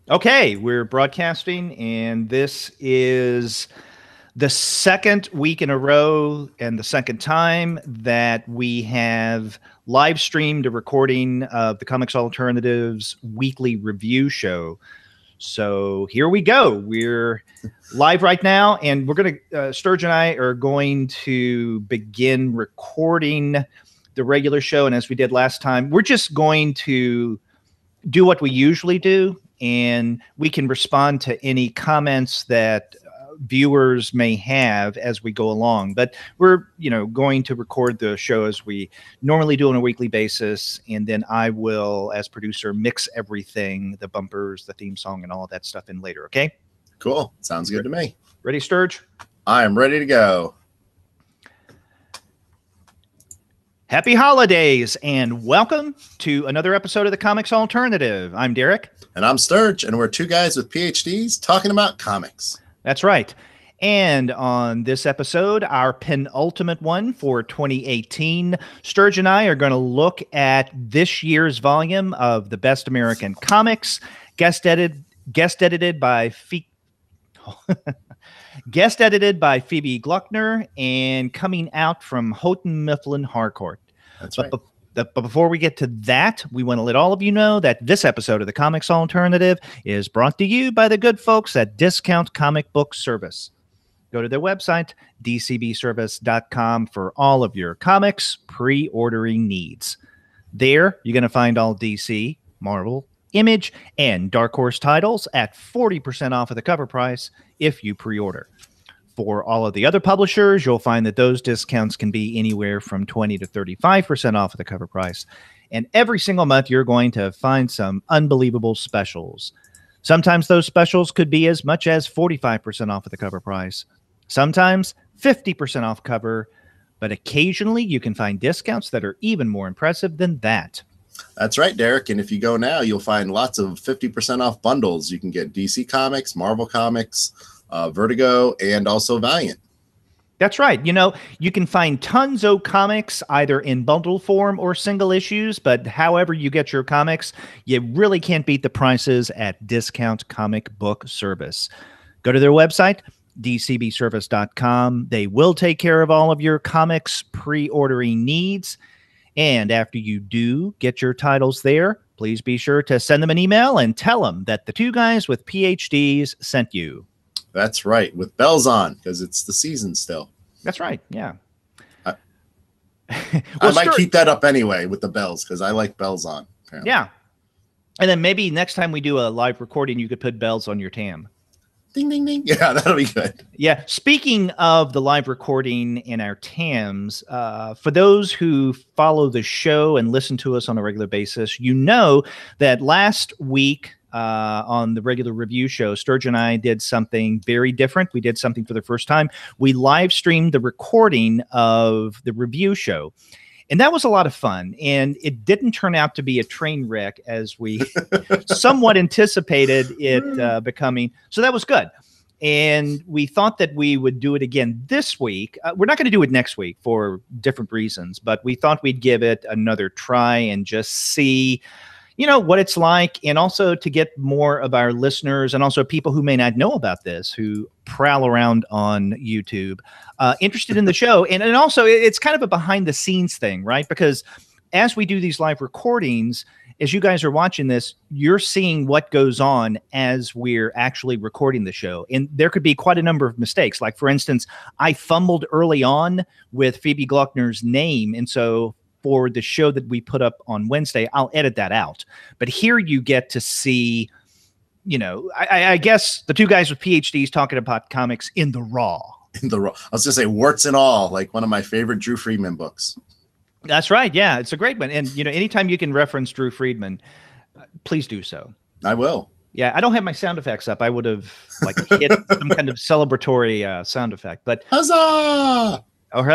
Okay, we're broadcasting, and this is the second week in a row and the second time that we have live streamed a recording of the Comics Alternatives weekly review show. So here we go. We're live right now, and we're going to, Sturge and I are going to begin recording the regular show. And as we did last time, we're just going to do what we usually do, and we can respond to any comments that viewers may have as we go along. But we're, going to record the show as we normally do on a weekly basis, and then I will, as producer, mix everything, the bumpers, the theme song, and all of that stuff in later. Okay? Cool. Sounds good to me. Ready, Sturge? I am ready to go. Happy holidays, and welcome to another episode of the Comics Alternative. I'm Derek. And I'm Sturge, and we're two guys with PhDs talking about comics. That's right. And on this episode, our penultimate one for 2018, Sturge and I are going to look at this year's volume of the Best American Comics, guest edited by Phoebe Gloeckner, and coming out from Houghton Mifflin Harcourt. That's right. But before we get to that, we want to let all of you know that this episode of the Comics Alternative is brought to you by the good folks at Discount Comic Book Service. Go to their website, dcbservice.com, for all of your comics pre-ordering needs. There, you're going to find all DC, Marvel, Image, and Dark Horse titles at 40% off of the cover price if you pre-order. For all of the other publishers, you'll find that those discounts can be anywhere from 20 to 35% off of the cover price. And every single month, you're going to find some unbelievable specials. Sometimes those specials could be as much as 45% off of the cover price. Sometimes 50% off cover, but occasionally you can find discounts that are even more impressive than that. That's right, Derek. And if you go now, you'll find lots of 50% off bundles. You can get DC Comics, Marvel Comics, Vertigo, and also Valiant. That's right. You can find tons of comics either in bundle form or single issues, but however you get your comics, you really can't beat the prices at Discount Comic Book Service. Go to their website, dcbservice.com. They will take care of all of your comics pre-ordering needs. And after you do get your titles there, please be sure to send them an email and tell them that the two guys with PhDs sent you. That's right, with bells on, because it's the season still. That's right, yeah. I might keep that up anyway with the bells, because I like bells on. Apparently. Yeah. And then maybe next time we do a live recording, you could put bells on your tam. Ding, ding, ding. Yeah, that'll be good. Yeah, speaking of the live recording in our TAMs, for those who follow the show and listen to us on a regular basis, you know that last week on the regular review show, Sturge and I did something very different. We did something for the first time. We live streamed the recording of the review show. And that was a lot of fun. And it didn't turn out to be a train wreck as we somewhat anticipated it becoming. So that was good. And we thought that we would do it again this week. We're not going to do it next week for different reasons, but we thought we'd give it another try and just see, what it's like, and also to get more of our listeners and also people who may not know about this, who prowl around on YouTube, interested in the show. And also it's kind of a behind the scenes thing, right? Because as we do these live recordings, as you guys are watching this, you're seeing what goes on as we're actually recording the show. And there could be quite a number of mistakes. Like, for instance, I fumbled early on with Phoebe Gloeckner's name. And so for the show that we put up on Wednesday, I'll edit that out. But here you get to see, I guess the two guys with PhDs talking about comics in the raw. I was going to say warts and all, like one of my favorite Drew Friedman books. That's right. Yeah, it's a great one. And, anytime you can reference Drew Friedman, please do so. I will. Yeah, I don't have my sound effects up. I would have hit some kind of celebratory sound effect. But huzzah! Or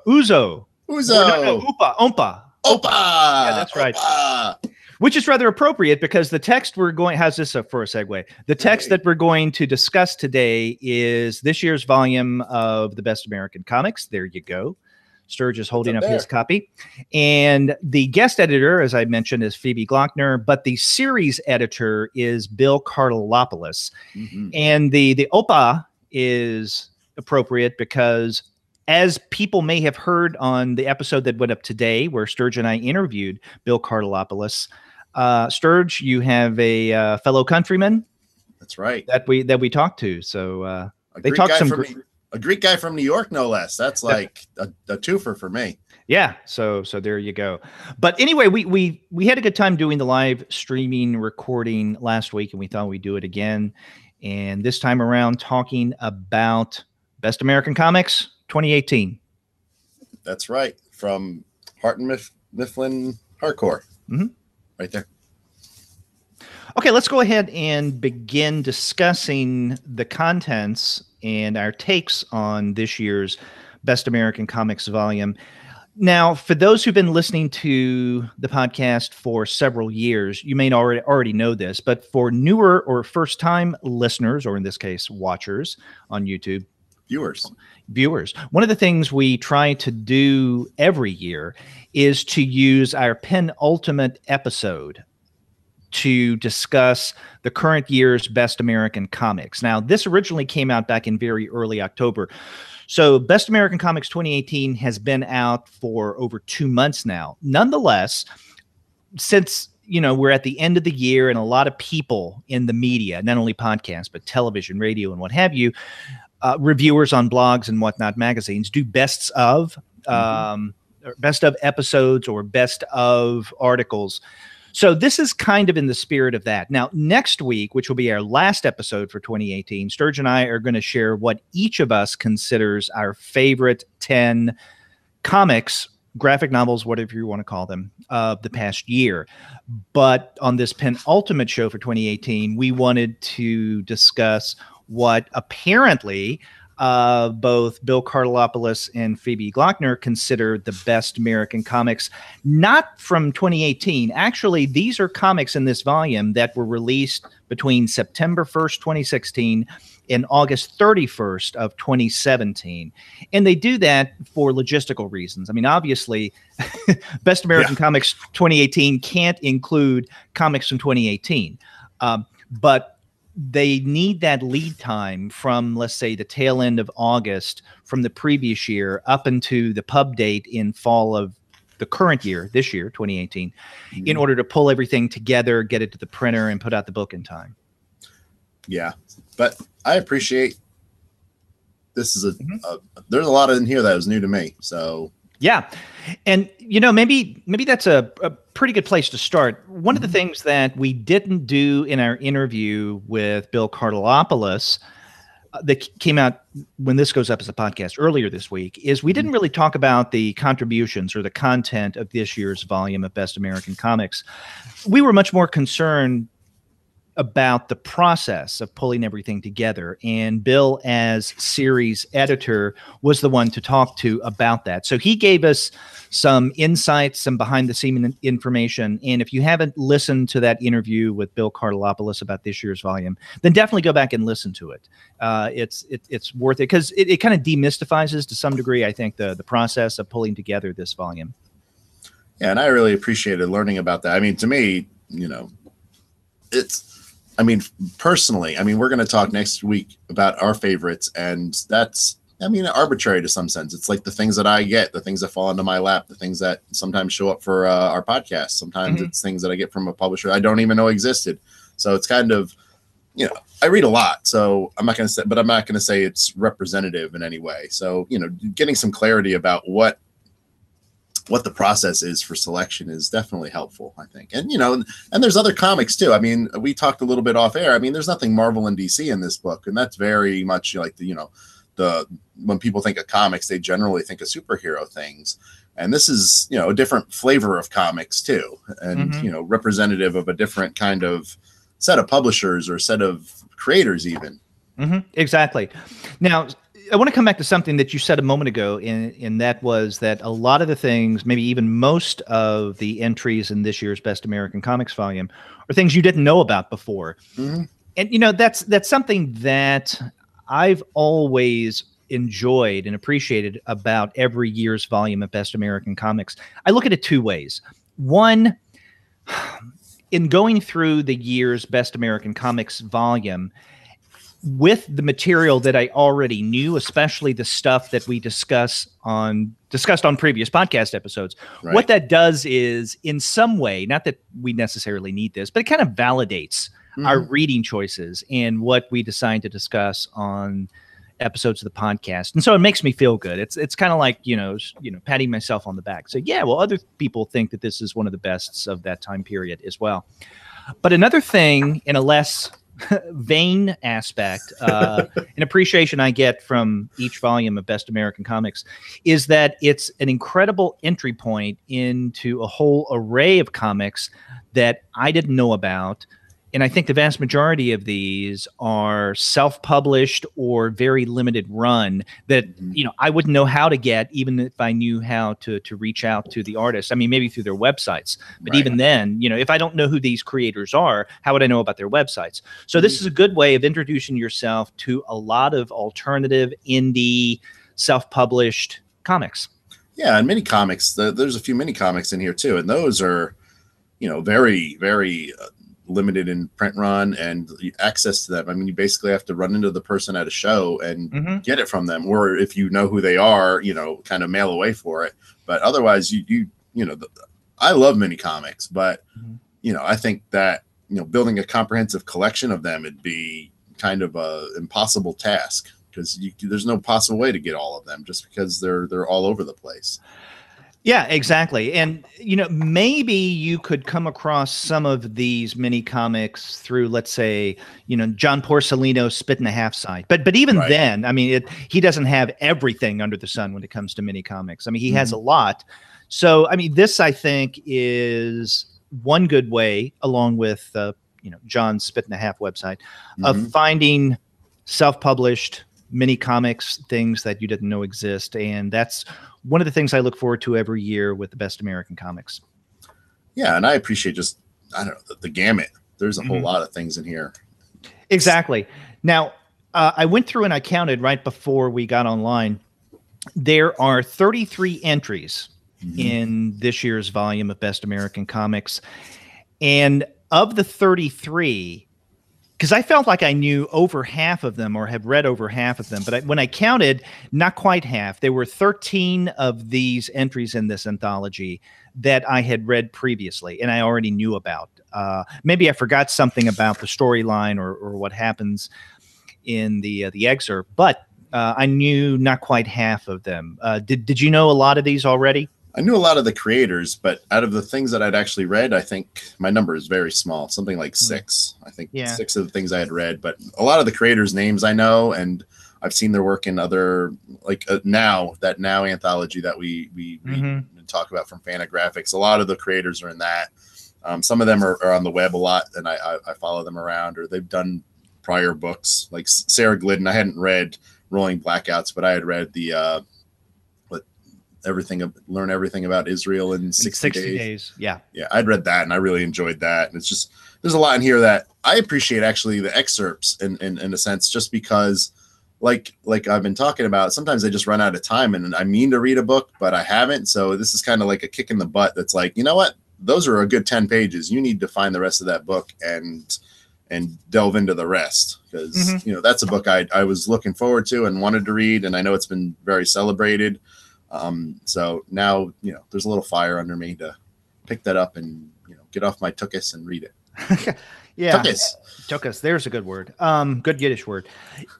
Uzo. Uzo. No, Oompa. Yeah, that's right. Opa. Which is rather appropriate because the text we're going, how's this for a segue? The text that we're going to discuss today is this year's volume of the Best American Comics. There you go. Sturge is holding up there? his copy. And the guest editor, as I mentioned, is Phoebe Gloeckner, but the series editor is Bill Cartalopoulos. And the OPA is appropriate because, as people may have heard on the episode that went up today, where Sturge and I interviewed Bill Cartalopoulos, Sturge, you have a fellow countryman. That's right. That we talked to. So they talked a Greek guy from New York, no less. That's like a twofer for me. Yeah. So there you go. But anyway, we had a good time doing the live streaming recording last week, and we thought we'd do it again. And this time around, talking about Best American Comics 2018. That's right. From Hart and Mifflin Hardcore. Right there. Okay, let's go ahead and begin discussing the contents and our takes on this year's Best American Comics volume. Now, for those who've been listening to the podcast for several years, you may already know this, but for newer or first-time listeners, or in this case, watchers on YouTube, viewers, one of the things we try to do every year is to use our penultimate episode to discuss the current year's Best American Comics. Now, this originally came out back in very early October. So Best American Comics 2018 has been out for over 2 months now. Nonetheless, since we're at the end of the year and a lot of people in the media, not only podcasts, but television, radio, and what have you, reviewers on blogs and whatnot, magazines, do bests of episodes or best of articles. So this is kind of in the spirit of that. Now, next week, which will be our last episode for 2018, Sturge and I are going to share what each of us considers our favorite 10 comics, graphic novels, whatever you want to call them, of the past year. But on this penultimate show for 2018, we wanted to discuss what apparently both Bill Cartalopoulos and Phoebe Gloeckner consider the best American comics, not from 2018. Actually, these are comics in this volume that were released between September 1st, 2016 and August 31st of 2017. And they do that for logistical reasons. I mean, obviously, Best American Comics 2018 can't include comics from 2018. But they need that lead time from, let's say, the tail end of August from the previous year up into the pub date in fall of the current year, this year, 2018, in order to pull everything together, get it to the printer, and put out the book in time. Yeah, but I appreciate this is there's a lot in here that was new to me. So yeah. And, maybe that's a pretty good place to start. One of the things that we didn't do in our interview with Bill Cartalopoulos that came out when this goes up as a podcast earlier this week is we didn't really talk about the contributions or the content of this year's volume of Best American Comics. We were much more concerned about the process of pulling everything together. And Bill, as series editor, was the one to talk to about that. So he gave us some insights, some behind-the-scenes information. And if you haven't listened to that interview with Bill Cartalopoulos about this year's volume, then definitely go back and listen to it. It's worth it because it kind of demystifies to some degree, I think, the process of pulling together this volume. Yeah, and I really appreciated learning about that. I mean, to me, personally, we're going to talk next week about our favorites, and that's, arbitrary to some sense. It's like the things that I get, the things that fall into my lap, the things that sometimes show up for our podcast. Sometimes it's things that I get from a publisher I don't even know existed. So it's kind of, I read a lot, so I'm not going to say it's representative in any way. So, getting some clarity about what the process is for selection is definitely helpful, I think. And, and there's other comics too. We talked a little bit off air. There's nothing Marvel and DC in this book. And that's very much like when people think of comics, they generally think of superhero things. And this is, a different flavor of comics too. And, representative of a different kind of set of publishers or set of creators even. Exactly. Now, I want to come back to something that you said a moment ago, and that was that a lot of the things, maybe even most of the entries in this year's Best American Comics volume, are things you didn't know about before. And that's something that I've always enjoyed and appreciated about every year's volume of Best American Comics, I look at it two ways. One, in going through the year's Best American Comics volume, with the material that I already knew, especially the stuff that we discussed on previous podcast episodes, Right. what that does is, in some way, not that we necessarily need this, but it kind of validates our reading choices and what we decide to discuss on episodes of the podcast. And so it makes me feel good. It's kind of like, patting myself on the back. So yeah, well, other people think that this is one of the bests of that time period as well. But another thing, in a less vain aspect, an appreciation I get from each volume of Best American Comics, is that it's an incredible entry point into a whole array of comics that I didn't know about. And I think the vast majority of these are self-published or very limited run that, I wouldn't know how to get, even if I knew how to reach out to the artist. I mean, maybe through their websites, but even then, if I don't know who these creators are, how would I know about their websites? So this is a good way of introducing yourself to a lot of alternative, indie, self-published comics. Yeah, and mini comics, there's a few mini comics in here too. And those are, very, very limited in print run and access to them. I mean, you basically have to run into the person at a show and get it from them, or if you know who they are, kind of mail away for it. But otherwise, I love mini comics, but I think that building a comprehensive collection of them would be kind of a impossible task, because there's no possible way to get all of them, just because they're all over the place. Yeah, exactly. And, maybe you could come across some of these mini comics through, let's say, John Porcelino's Spit and a Half side. But even then, I mean, he doesn't have everything under the sun when it comes to mini comics. I mean, he has a lot. So, I mean, this, I think, is one good way, along with, John's Spit and a Half website, of finding self-published mini comics, things that you didn't know exist. And that's one of the things I look forward to every year with the Best American Comics. Yeah, and I appreciate the gamut. There's a whole lot of things in here. Exactly. Now, I went through and I counted right before we got online. There are 33 entries in this year's volume of Best American Comics. And of the 33, because I felt like I knew over half of them or have read over half of them. But when I counted, not quite half. There were 13 of these entries in this anthology that I had read previously and I already knew about. Maybe I forgot something about the storyline or what happens in the excerpt, but I knew not quite half of them. Did you know a lot of these already? I knew a lot of the creators, but out of the things that I'd actually read, I think my number is very small, something like 6. I think 6 of the things I had read, but a lot of the creators' names I know, and I've seen their work in other, like Now anthology that we read and talk about from Fantagraphics. A lot of the creators are in that. Some of them are on the web a lot, and I follow them around, or they've done prior books. Like Sarah Glidden, I hadn't read Rolling Blackouts, but I had read the Learn Everything About Israel in 60 days. Yeah, I'd read that and I really enjoyed that. And it's just, there's a lot in here that I appreciate, actually, the excerpts in a sense, just because like I've been talking about, sometimes I just run out of time and I mean to read a book, but I haven't. So this is kind of like a kick in the butt. That's like, you know what? Those are a good 10 pages. You need to find the rest of that book and delve into the rest, because that's a book I was looking forward to and wanted to read. And I know it's been very celebrated. So now, there's a little fire under me to pick that up and, get off my tuchus and read it. Yeah. Tuchus. There's a good word. Good Yiddish word.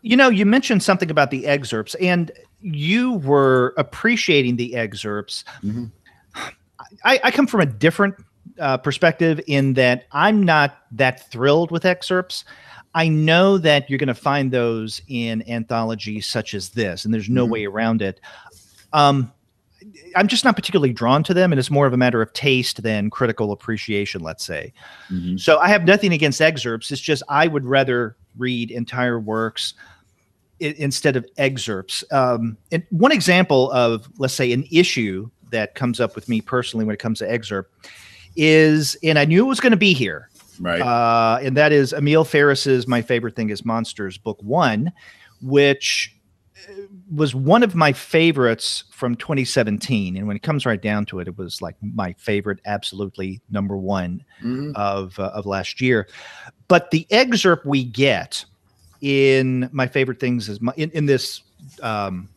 You mentioned something about the excerpts, and you were appreciating the excerpts. I come from a different perspective in that I'm not that thrilled with excerpts. I know that you're going to find those in anthologies such as this, and there's no way around it. I'm just not particularly drawn to them, and it's more of a matter of taste than critical appreciation, let's say. So I have nothing against excerpts. It's just I would rather read entire works instead of excerpts. And one example of, let's say, an issue that comes up with me personally when it comes to excerpt is, and I knew it was going to be here, and that is Emil Ferris's My Favorite Thing is Monsters, book 1, which was one of my favorites from 2017. And when it comes right down to it, it was like my favorite, absolutely number one of last year. But the excerpt we get in my favorite things is in this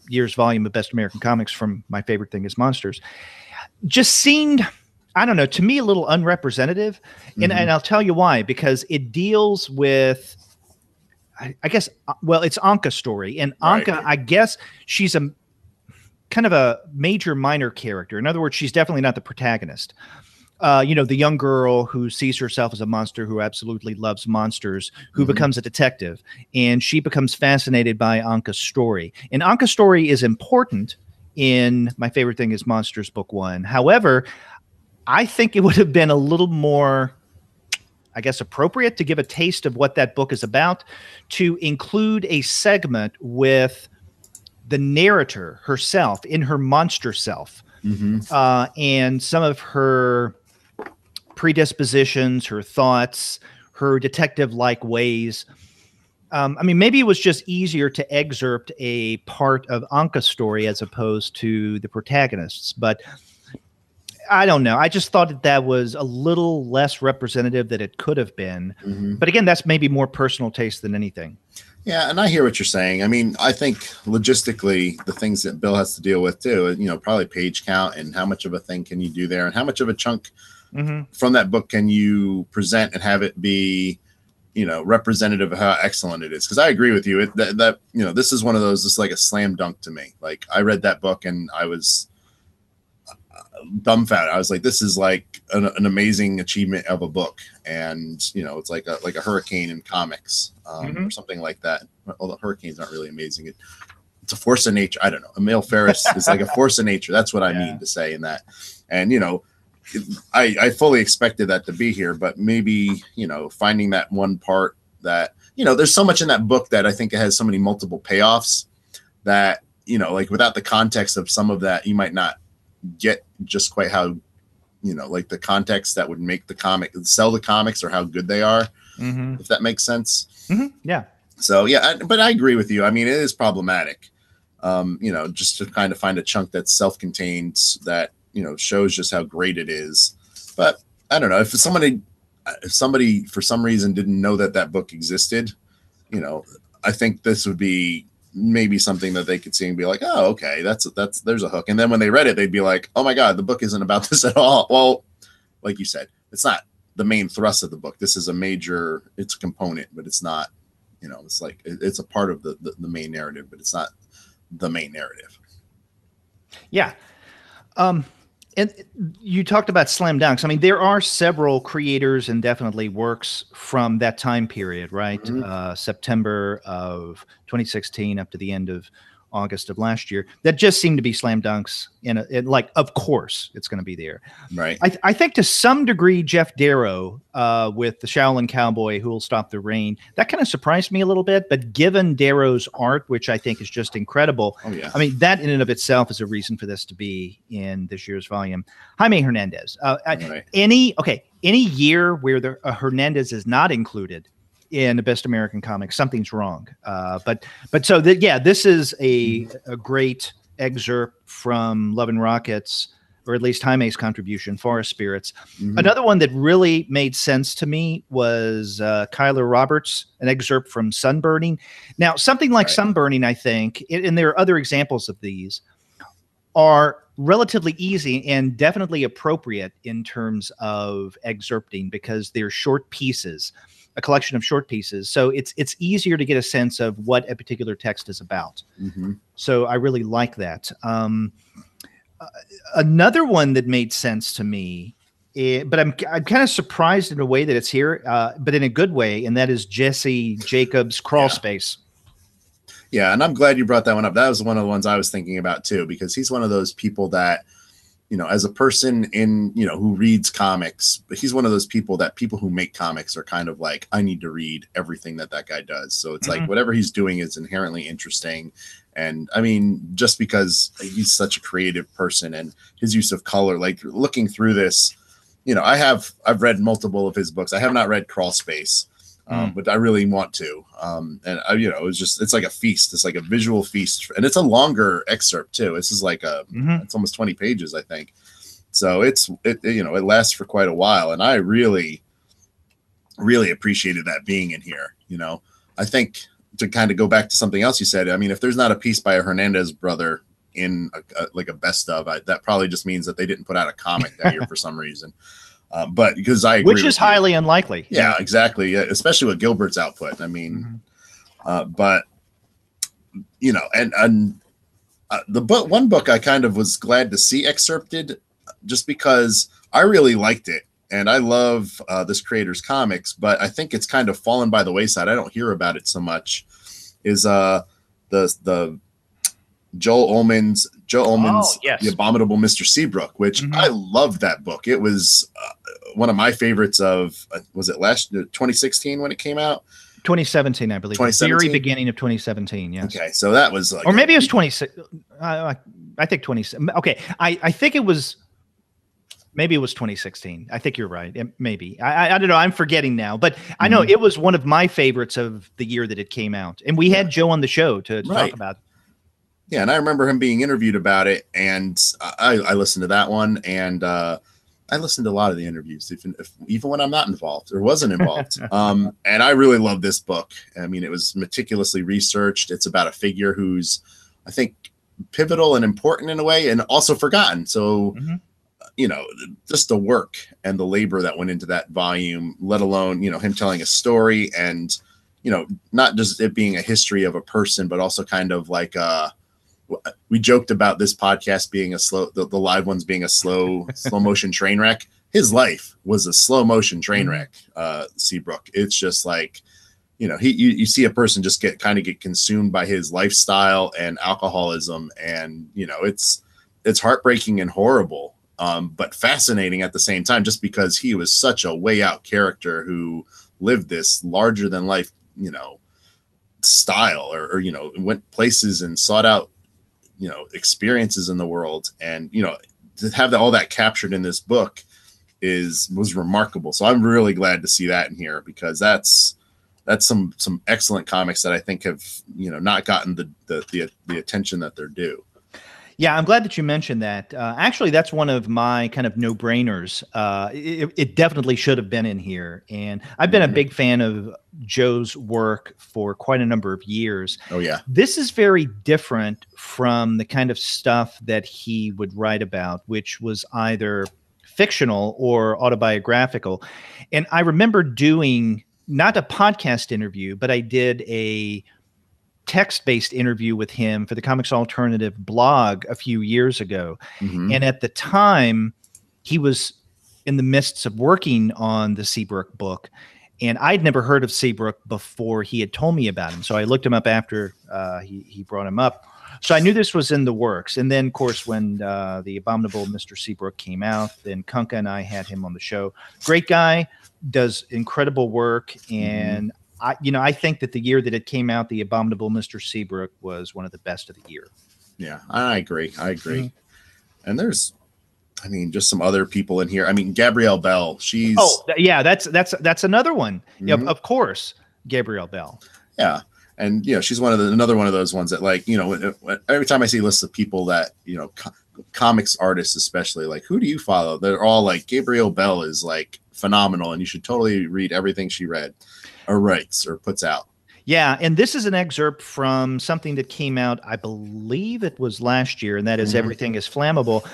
year's volume of Best American Comics from My Favorite Thing is Monsters just seemed, I don't know, to me a little unrepresentative. And I'll tell you why, because it deals with, I guess, well, it's Anka's story. And Anka, I guess she's a kind of a major minor character. In other words, she's definitely not the protagonist. You know, the young girl who sees herself as a monster, who absolutely loves monsters, who becomes a detective. And she becomes fascinated by Anka's story. And Anka's story is important in My Favorite Thing is Monsters Book 1. However, I think it would have been a little more, I guess, appropriate to give a taste of what that book is about, to include a segment with the narrator herself in her monster self, and some of her predispositions, her thoughts, her detective-like ways. I mean, maybe it was just easier to excerpt a part of Anka's story as opposed to the protagonists, but I don't know. I just thought that was a little less representative than it could have been. But again, that's maybe more personal taste than anything. Yeah, and I hear what you're saying. I mean, I think logistically, the things that Bill has to deal with too, you know, probably page count and how much of a thing can you do there, and how much of a chunk from that book can you present and have it be, you know, representative of how excellent it is. Because I agree with you that you know, this is one of those, this is like a slam dunk to me. Like, I read that book and I was dumbfounded. I was like, this is like an amazing achievement of a book, and you know, it's like a hurricane in comics, or something like that. Although hurricanes aren't really amazing, it's a force of nature. I don't know. Emil Ferris is like a force of nature. That's what I mean to say in that. And you know, I fully expected that to be here, but maybe, you know, finding that one part that, you know, there's so much in that book that I think it has so many multiple payoffs that, you know, like without the context of some of that, you might not get just quite how, you know, like the context that would make the comic sell the comics, or how good they are, if that makes sense. Yeah. So yeah, but I agree with you. I mean, it is problematic, you know, just to kind of find a chunk that's self-contained that, you know, shows just how great it is. But I don't know, if somebody for some reason didn't know that book existed, you know, I think this would be maybe something that they could see and be like, oh, okay, there's a hook. And then when they read it, they'd be like, oh my God, the book isn't about this at all. Well, like you said, it's not the main thrust of the book. This is it's a component, but it's not, you know, it's like, it's a part of the main narrative, but it's not the main narrative. Yeah. And you talked about slam dunks. I mean, there are several creators and definitely works from that time period, right? September of 2016 up to the end of August of last year, that just seemed to be slam dunks in like, of course it's going to be there. Right. I think to some degree, Jeff Darrow with the Shaolin Cowboy, Who Will Stop the Rain, that kind of surprised me a little bit, but given Darrow's art, which I think is just incredible. Oh, yeah. I mean, that in and of itself is a reason for this to be in this year's volume. Jaime Hernandez, Right. any year where Hernandez is not included in the Best American Comics, something's wrong. But so this is a great excerpt from Love and Rockets, or at least Jaime's contribution, Forest Spirits. Another one that really made sense to me was Kyler Roberts, an excerpt from Sunburning. Now, something like Sunburning, I think, and there are other examples of these, are relatively easy and definitely appropriate in terms of excerpting, because they're short pieces, a collection of short pieces. So it's easier to get a sense of what a particular text is about. So I really like that. Another one that made sense to me, but I'm kind of surprised in a way that it's here, but in a good way, and that is Jesse Jacobs' Crawl Space. Yeah, and I'm glad you brought that one up. That was one of the ones I was thinking about too, because he's one of those people that, you know, as a person who reads comics, but he's one of those people that people who make comics are kind of like, I need to read everything that guy does. So it's like whatever he's doing is inherently interesting. And I mean, just because he's such a creative person and his use of color, like looking through this, you know, I've read multiple of his books. I have not read Crawl Space. But I really want to. And I, you know, it's like a feast. It's like a visual feast, and it's a longer excerpt too. This is like it's almost 20 pages, I think. So it lasts for quite a while, and I really appreciated that being in here. You know, I think to kind of go back to something else you said, I mean, if there's not a piece by a Hernandez brother in like a best of, that probably just means that they didn't put out a comic that year for some reason. But because I agree, which is highly unlikely. Yeah, exactly. Yeah, especially with Gilbert's output. I mean, but you know, and one book I kind of was glad to see excerpted, just because I really liked it, and I love this creator's comics, but I think it's kind of fallen by the wayside. I don't hear about it so much. Is the Joel Ullman's yes. The Abominable Mr. Seabrook, which I loved that book. It was one of my favorites of, was it 2016 when it came out? 2017, I believe. 2017? Very beginning of 2017, yes. Okay, so that was like... Or maybe it was 26. I think 27. Okay, I think it was... Maybe it was 2016. I think you're right. Maybe. I don't know. I'm forgetting now. But I know it was one of my favorites of the year that it came out. And we had Joe on the show to talk about it. Yeah, and I remember him being interviewed about it, and I listened to that one, and I listened to a lot of the interviews, even when I'm not involved or wasn't involved. And I really love this book. I mean, it was meticulously researched. It's about a figure who's, I think, pivotal and important in a way, and also forgotten. So, you know, just the work and the labor that went into that volume, let alone, you know, him telling a story, and, you know, not just it being a history of a person, but also kind of like we joked about this podcast being the live ones being a slow motion train wreck. His life was a slow motion train wreck. Seabrook. It's just like, you know, you see a person just get consumed by his lifestyle and alcoholism, and you know, it's heartbreaking and horrible, but fascinating at the same time, just because he was such a way out character who lived this larger than life, you know, style, or you know, went places and sought out, you know, experiences in the world, and you know, to have all that captured in this book was remarkable. So I'm really glad to see that in here, because that's some excellent comics that I think have, you know, not gotten the attention that they're due. Yeah, I'm glad that you mentioned that. Actually, that's one of my kind of no-brainers. It definitely should have been in here. And I've been a big fan of Joe's work for quite a number of years. Oh, yeah. This is very different from the kind of stuff that he would write about, which was either fictional or autobiographical. And I remember doing not a podcast interview, but I did a text-based interview with him for the Comics Alternative blog a few years ago. And at the time, he was in the midst of working on the Seabrook book, and I'd never heard of Seabrook before he had told me about him. So I looked him up after he brought him up. So I knew this was in the works. And then, of course, when the Abominable Mr. Seabrook came out, then Kunka and I had him on the show. Great guy, does incredible work, and I think that the year that it came out, The Abominable Mr. Seabrook was one of the best of the year. Yeah, I agree. And there's, I mean, just some other people in here. I mean, Gabrielle Bell, she's... Oh, yeah, that's another one. Yep, of course, Gabrielle Bell. Yeah, and, you know, she's another one of those ones that, like, you know, every time I see lists of people that, you know, comics artists especially, like, who do you follow? They're all like, Gabrielle Bell is, like, phenomenal, and you should totally read everything she read or writes or puts out. Yeah, and this is an excerpt from something that came out, I believe it was last year, and that is Everything is Flammable.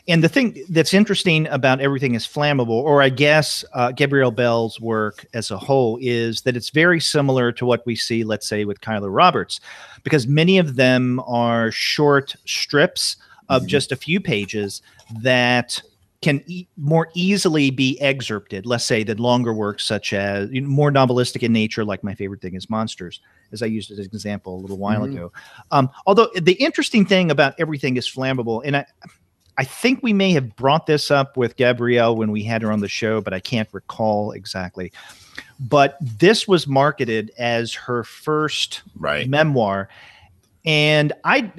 And the thing that's interesting about Everything is Flammable, or I guess Gabrielle Bell's work as a whole, is that it's very similar to what we see, let's say, with Kyler Roberts, because many of them are short strips of just a few pages that can more easily be excerpted, let's say, than longer works such as, you know, more novelistic in nature, like My Favorite Thing is Monsters, as I used as an example a little while ago. Although the interesting thing about Everything is Flammable, and I think we may have brought this up with Gabrielle when we had her on the show, but I can't recall exactly. But this was marketed as her first memoir. And I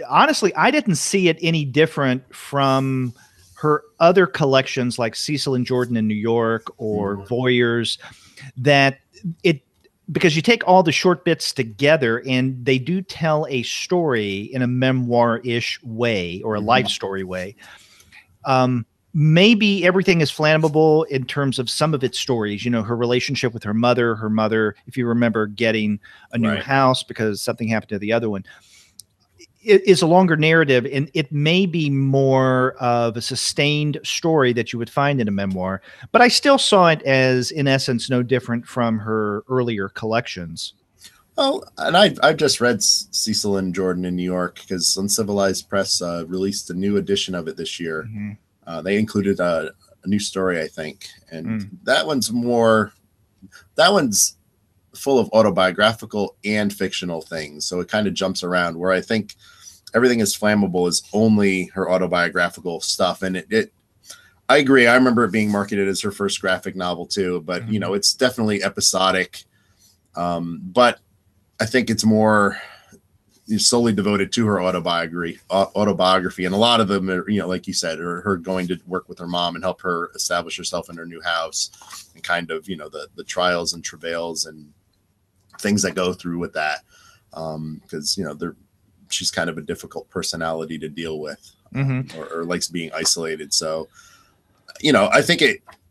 didn't see it any different from her other collections like Cecil and Jordan in New York or Voyeurs, that because you take all the short bits together and they do tell a story in a memoir-ish way or a life story way. Maybe everything is flammable in terms of some of its stories, her relationship with her mother, if you remember, getting a new house because something happened to the other one. It is a longer narrative, and it may be more of a sustained story that you would find in a memoir, but I still saw it as, in essence, no different from her earlier collections. Oh, and I've just read Cecil and Jordan in New York because Uncivilized Press released a new edition of it this year. They included a new story, I think, and that one's full of autobiographical and fictional things. So it kind of jumps around, where I think everything is flammable is only her autobiographical stuff. And I agree. I remember it being marketed as her first graphic novel too, but it's definitely episodic. But I think it's more solely devoted to her autobiography. And a lot of them are, like you said, are her going to work with her mom and help her establish herself in her new house, and kind of, the trials and travails and things that go through with that. Because, she's kind of a difficult personality to deal with, or likes being isolated. So, I think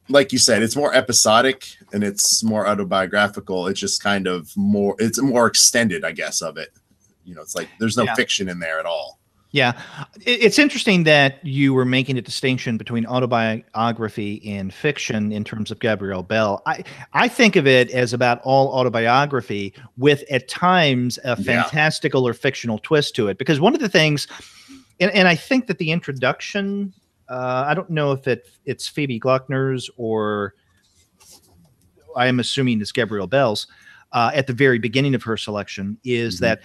like you said, it's more episodic and it's more autobiographical. It's just kind of it's more extended, I guess, of it. It's like there's no fiction in there at all. Yeah. It's interesting that you were making a distinction between autobiography and fiction in terms of Gabrielle Bell. I think of it as about all autobiography with, at times, a fantastical or fictional twist to it. Because one of the things, and I think that the introduction, I don't know if it's Phoebe Gloeckner's or I am assuming it's Gabrielle Bell's, at the very beginning of her selection, is that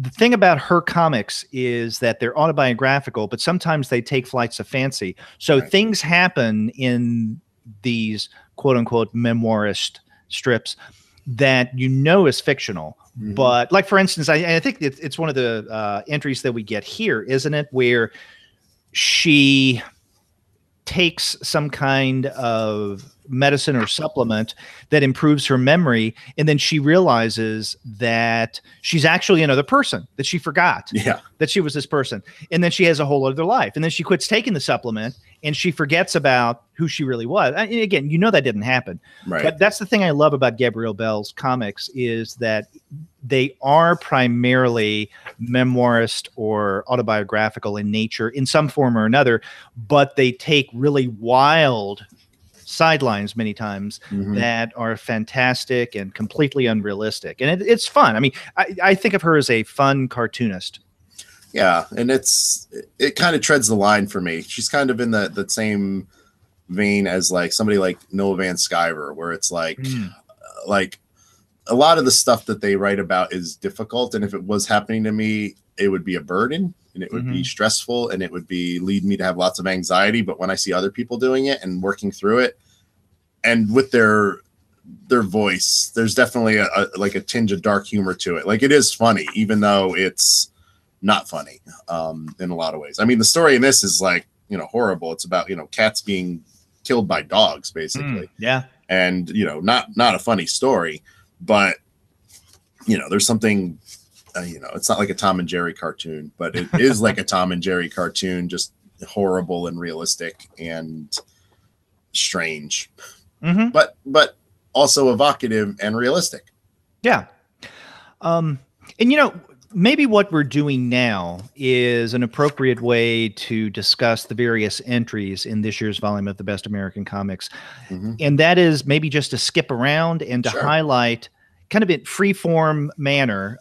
the thing about her comics is that they're autobiographical, but sometimes they take flights of fancy. So things happen in these quote unquote memoirist strips that is fictional. But like, for instance, I think it's one of the entries that we get here, isn't it? Where she takes some kind of medicine or supplement that improves her memory, and then she realizes that she's actually another person, that she forgot that she was this person, and then she has a whole other life, and then she quits taking the supplement and she forgets about who she really was. And again, that didn't happen, but that's the thing I love about Gabrielle Bell's comics, is that they are primarily memoirist or autobiographical in nature in some form or another, but they take really wild sidelines many times that are fantastic and completely unrealistic. And it's fun. I mean, I think of her as a fun cartoonist. Yeah. And it kind of treads the line for me. She's kind of in the same vein as like somebody like Noah Van Sciver, where it's like a lot of the stuff that they write about is difficult. And if it was happening to me, it would be a burden and it would be stressful and it would lead me to have lots of anxiety. But when I see other people doing it and working through it, and with their voice, there's definitely a tinge of dark humor to it. Like, it is funny, even though it's not funny in a lot of ways. I mean, the story in this is horrible. It's about, cats being killed by dogs, basically. And, not a funny story, but, there's something, it's not like a Tom and Jerry cartoon, but it is like a Tom and Jerry cartoon, just horrible and realistic and strange, but also evocative and realistic. Yeah. And, maybe what we're doing now is an appropriate way to discuss the various entries in this year's volume of the Best American Comics. And that is maybe just to skip around and to highlight, kind of in free-form manner,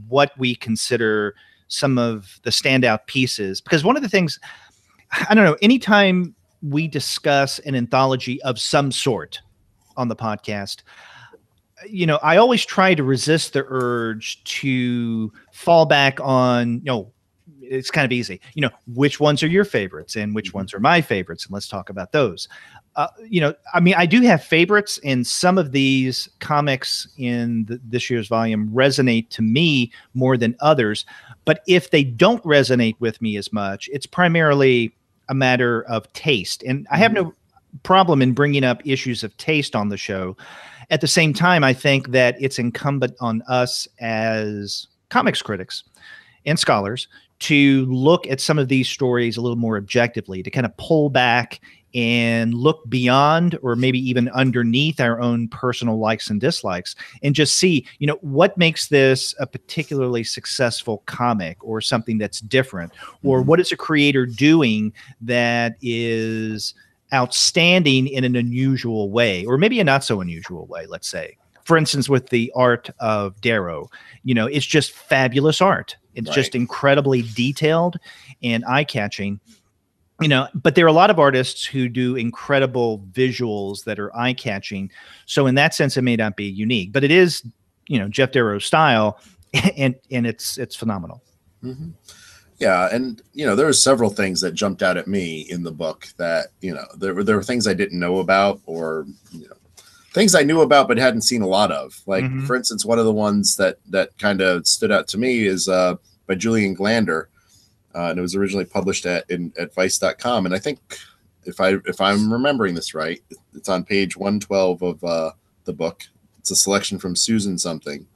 what we consider some of the standout pieces. Because one of the things, I don't know, anytime we discuss an anthology of some sort on the podcast, I always try to resist the urge to fall back on, it's kind of easy, which ones are your favorites and which ones are my favorites. And let's talk about those. I mean, I do have favorites, and some of these comics in this year's volume resonate to me more than others. But if they don't resonate with me as much, it's primarily a matter of taste. And I have problem in bringing up issues of taste on the show. At the same time, I think that it's incumbent on us as comics critics and scholars to look at some of these stories a little more objectively, to kind of pull back and look beyond or maybe even underneath our own personal likes and dislikes and just see, what makes this a particularly successful comic or something that's different, or what is a creator doing that is outstanding in an unusual way, or maybe a not so unusual way, let's say. For instance, with the art of Darrow, it's just fabulous art. It's just incredibly detailed and eye-catching. But there are a lot of artists who do incredible visuals that are eye-catching. So in that sense, it may not be unique, but it is, Jeff Darrow's style, and it's phenomenal. Mm-hmm. Yeah, and there were several things that jumped out at me in the book that there were things I didn't know about, or things I knew about but hadn't seen a lot of. Like for instance, one of the ones that kind of stood out to me is by Julian Glander. And it was originally published at Vice.com. And I think if I'm remembering this right, it's on page 112 of the book. It's a selection from Susan something.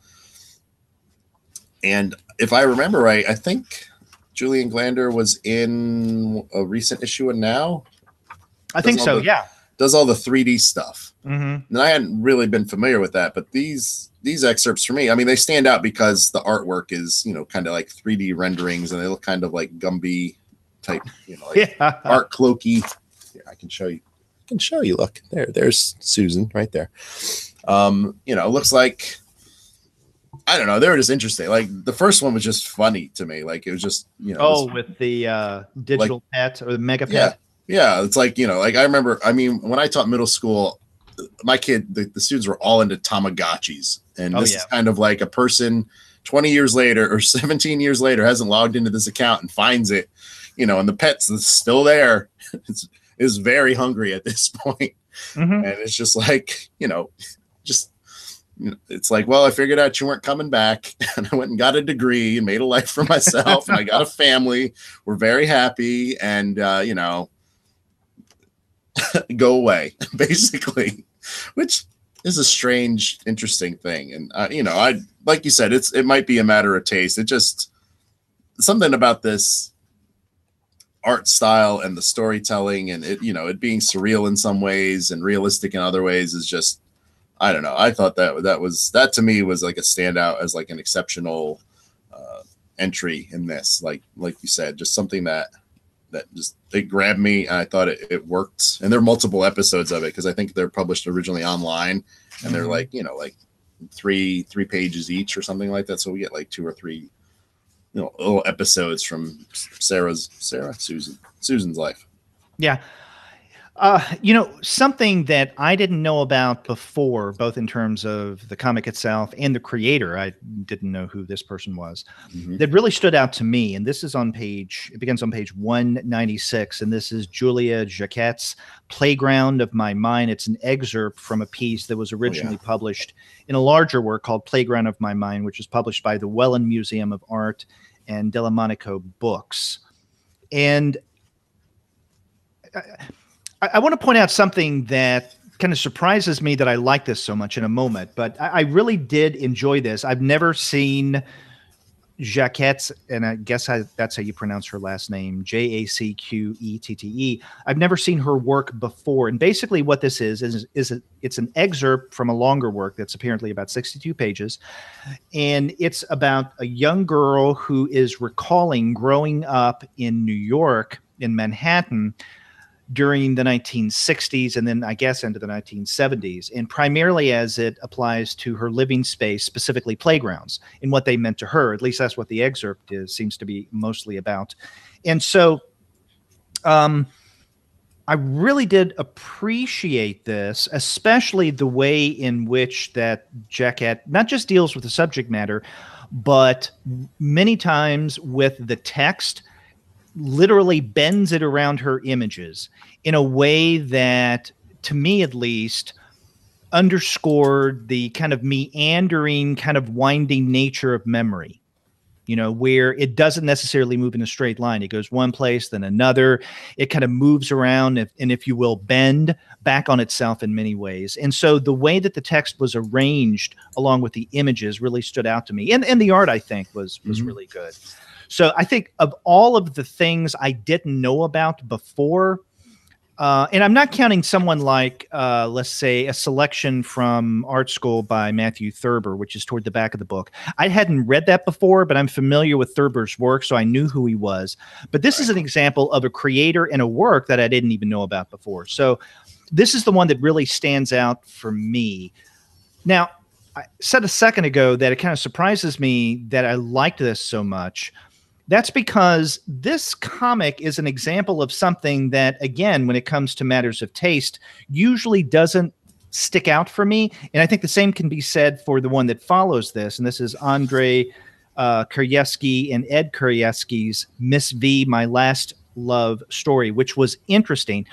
And if I remember right, I think Julian Glander was in a recent issue of Now. I think so, yeah. Does all the 3D stuff. Mm-hmm. And I hadn't really been familiar with that, but these excerpts for me, I mean, they stand out because the artwork is, kind of like 3D renderings, and they look kind of like Gumby type, art cloaky. Here, I can show you. Look, there's Susan right there. It looks like, I don't know. They were just interesting. Like the first one was just funny to me. Like it was just, with the digital pet or the mega pet. Yeah. It's like, like I remember, when I taught middle school, my kid, the students were all into Tamagotchis. And this is kind of like a person 20 years later or 17 years later hasn't logged into this account and finds it, and the pet's still there. is very hungry at this point. And it's just like, it's like, well, I figured out you weren't coming back, and I went and got a degree and made a life for myself, and I got a family. We're very happy, and go away, basically, which is a strange, interesting thing. And I like you said, it might be a matter of taste. It just something about this art style and the storytelling, and it being surreal in some ways and realistic in other ways is just, I don't know. I thought that to me was like a standout as like an exceptional entry in this. Like you said, just something that just, it grabbed me, and I thought it worked. And there are multiple episodes of it, because I think they're published originally online, and they're like, like three pages each or something like that. So we get like 2 or 3, little episodes from Susan's life. Yeah. Something that I didn't know about before, both in terms of the comic itself and the creator, I didn't know who this person was, that really stood out to me. And this is it begins on page 196. And this is Julia Jacquet's Playground of My Mind. It's an excerpt from a piece that was originally published in a larger work called Playground of My Mind, which was published by the Welland Museum of Art and Delmonico Books. And I want to point out something that kind of surprises me that I like this so much in a moment, but I really did enjoy this. I've never seen Jacquette's, and I guess that's how you pronounce her last name, Jacquette. I've never seen her work before. And basically what this is it's an excerpt from a longer work that's apparently about 62 pages. And it's about a young girl who is recalling growing up in New York, in Manhattan, during the 1960s and then I guess into the 1970s, and primarily as it applies to her living space, specifically playgrounds, and what they meant to her. At least that's what the excerpt seems to be mostly about. And so I really did appreciate this, especially the way in which that Jacquette not just deals with the subject matter, but many times with the text, literally bends it around her images in a way that, to me at least, underscored the kind of meandering, kind of winding nature of memory. you know, where it doesn't necessarily move in a straight line. It goes one place, then another. It kind of moves around and, if you will, bend back on itself in many ways. And so the way that the text was arranged along with the images really stood out to me. And the art, I think, was really good. So I think of all of the things I didn't know about before, and I'm not counting someone like, let's say, a selection from Art School by Matthew Thurber, which is toward the back of the book. I hadn't read that before, but I'm familiar with Thurber's work, so I knew who he was. But this is an example of a creator and a work that I didn't even know about before. So this is the one that really stands out for me. Now, I said a second ago that it kind of surprises me that I liked this so much. That's because this comic is an example of something that, again, when it comes to matters of taste, usually doesn't stick out for me. And I think the same can be said for the one that follows this. And this is Andrei Kuryeski and Ed Kuryeski's Miss V, My Last Love Story, which was interesting.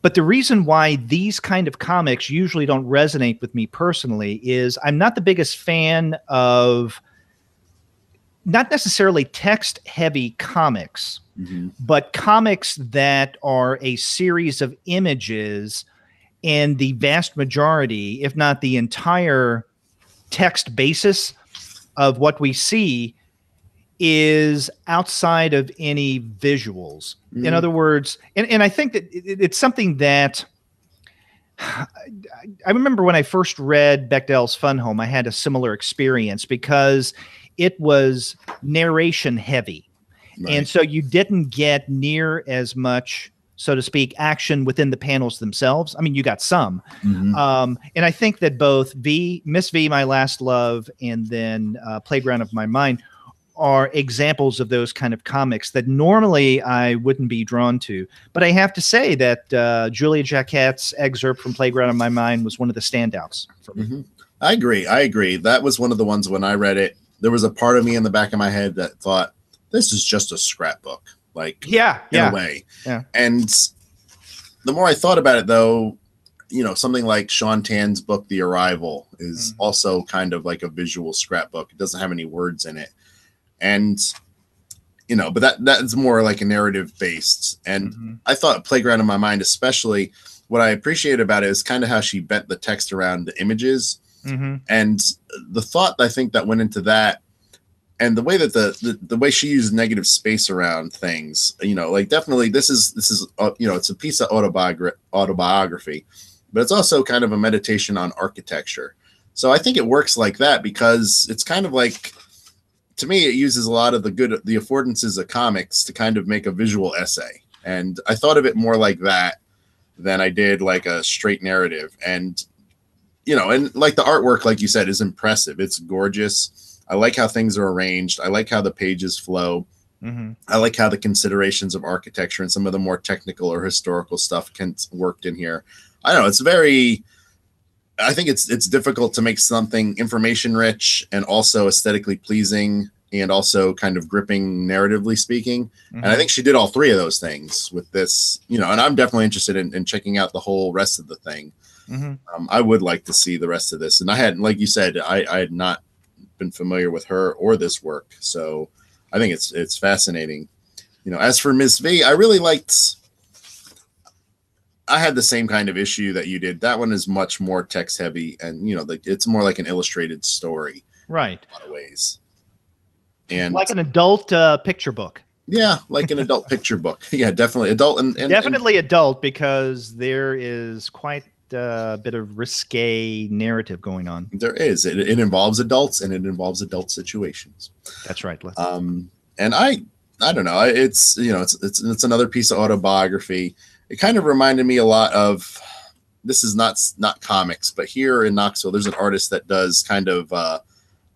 But the reason why these kind of comics usually don't resonate with me personally is I'm not the biggest fan of not necessarily text-heavy comics, but comics that are a series of images, and the vast majority, if not the entire text basis of what we see, is outside of any visuals. In other words, and I think that it's something that I remember when I first read Bechdel's Fun Home, I had a similar experience because it was narration heavy. Right. And so you didn't get near as much, so to speak, action within the panels themselves. I mean, you got some. And I think that both Miss V, My Last Love, and then Playground of My Mind are examples of those kind of comics that normally I wouldn't be drawn to. But I have to say that Julia Jacquet's excerpt from Playground of My Mind was one of the standouts for me. I agree. That was one of the ones when I read it, there was a part of me in the back of my head that thought, this is just a scrapbook, like in a way. Yeah. And the more I thought about it, though, you know, something like Sean Tan's book, The Arrival, is also kind of like a visual scrapbook. It doesn't have any words in it. And, you know, but that's more like a narrative based. And I thought Playground of My Mind, especially, what I appreciated about it is kind of how she bent the text around the images. And the thought, I think, that went into that, and the way that the way she used negative space around things, you know, like definitely this is you know, it's a piece of autobiography, but it's also kind of a meditation on architecture. So I think it works like that because it's kind of like, to me, it uses a lot of the affordances of comics to kind of make a visual essay. And I thought of it more like that than I did like a straight narrative. And you know, and like the artwork, like you said, is impressive. It's gorgeous. I like how things are arranged. I like how the pages flow. I like how the considerations of architecture and some of the more technical or historical stuff worked in here. I don't know. It's very, I think it's difficult to make something information rich and also aesthetically pleasing and also kind of gripping narratively speaking. And I think she did all three of those things with this, you know, and I'm definitely interested in checking out the whole rest of the thing. I would like to see the rest of this. And I hadn't, like you said, I had not been familiar with her or this work. So I think it's fascinating. You know, as for Miss V, I really liked, I had the same kind of issue that you did. That one is much more text heavy and, you know, it's more like an illustrated story. Right. In a lot of ways. And like an adult picture book. Yeah, like an adult picture book. Yeah, definitely adult and definitely adult, because there is quite a bit of risque narrative going on. There is. It involves adults and it involves adult situations. That's right. And I don't know. It's, you know, it's another piece of autobiography. It kind of reminded me a lot of, this is not comics, but here in Knoxville, there's an artist that does kind of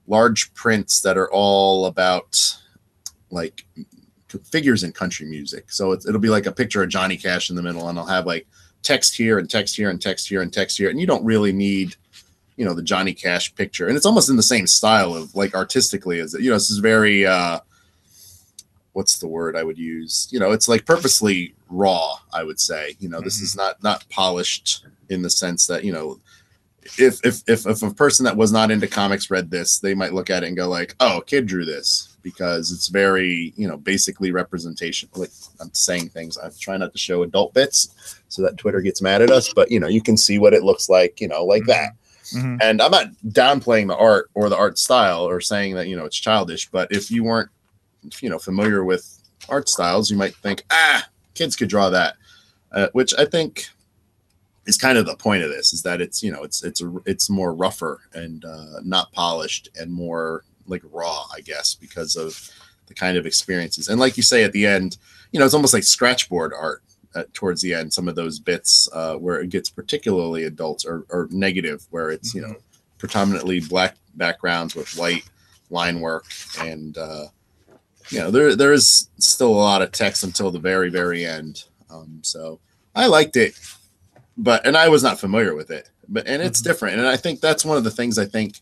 large prints that are all about like figures in country music. So it'll be like a picture of Johnny Cash in the middle, and I'll have like text here and text here and text here and text here. And you don't really need, you know, the Johnny Cash picture. And it's almost in the same style of like artistically as, you know, this is very, what's the word I would use? You know, it's like purposely raw, I would say. You know, this is not polished in the sense that, you know, if a person that was not into comics read this, they might look at it and go like, oh, a kid drew this. because it's very, basically representation. Like, I'm saying things, I'm trying not to show adult bits so that Twitter gets mad at us, but you can see what it looks like, like that. Mm-hmm. And I'm not downplaying the art or the art style or saying that, it's childish, but if you weren't, familiar with art styles, you might think, kids could draw that, which I think is kind of the point of this, is that it's, it's more rougher and not polished and more like raw, I guess, because of the kind of experiences. And like you say at the end, it's almost like scratchboard art towards the end, some of those bits where it gets particularly adult or negative, where it's, predominantly black backgrounds with white line work. And, there is still a lot of text until the very, very end. So I liked it, and I was not familiar with it, and it's different. And I think that's one of the things I think,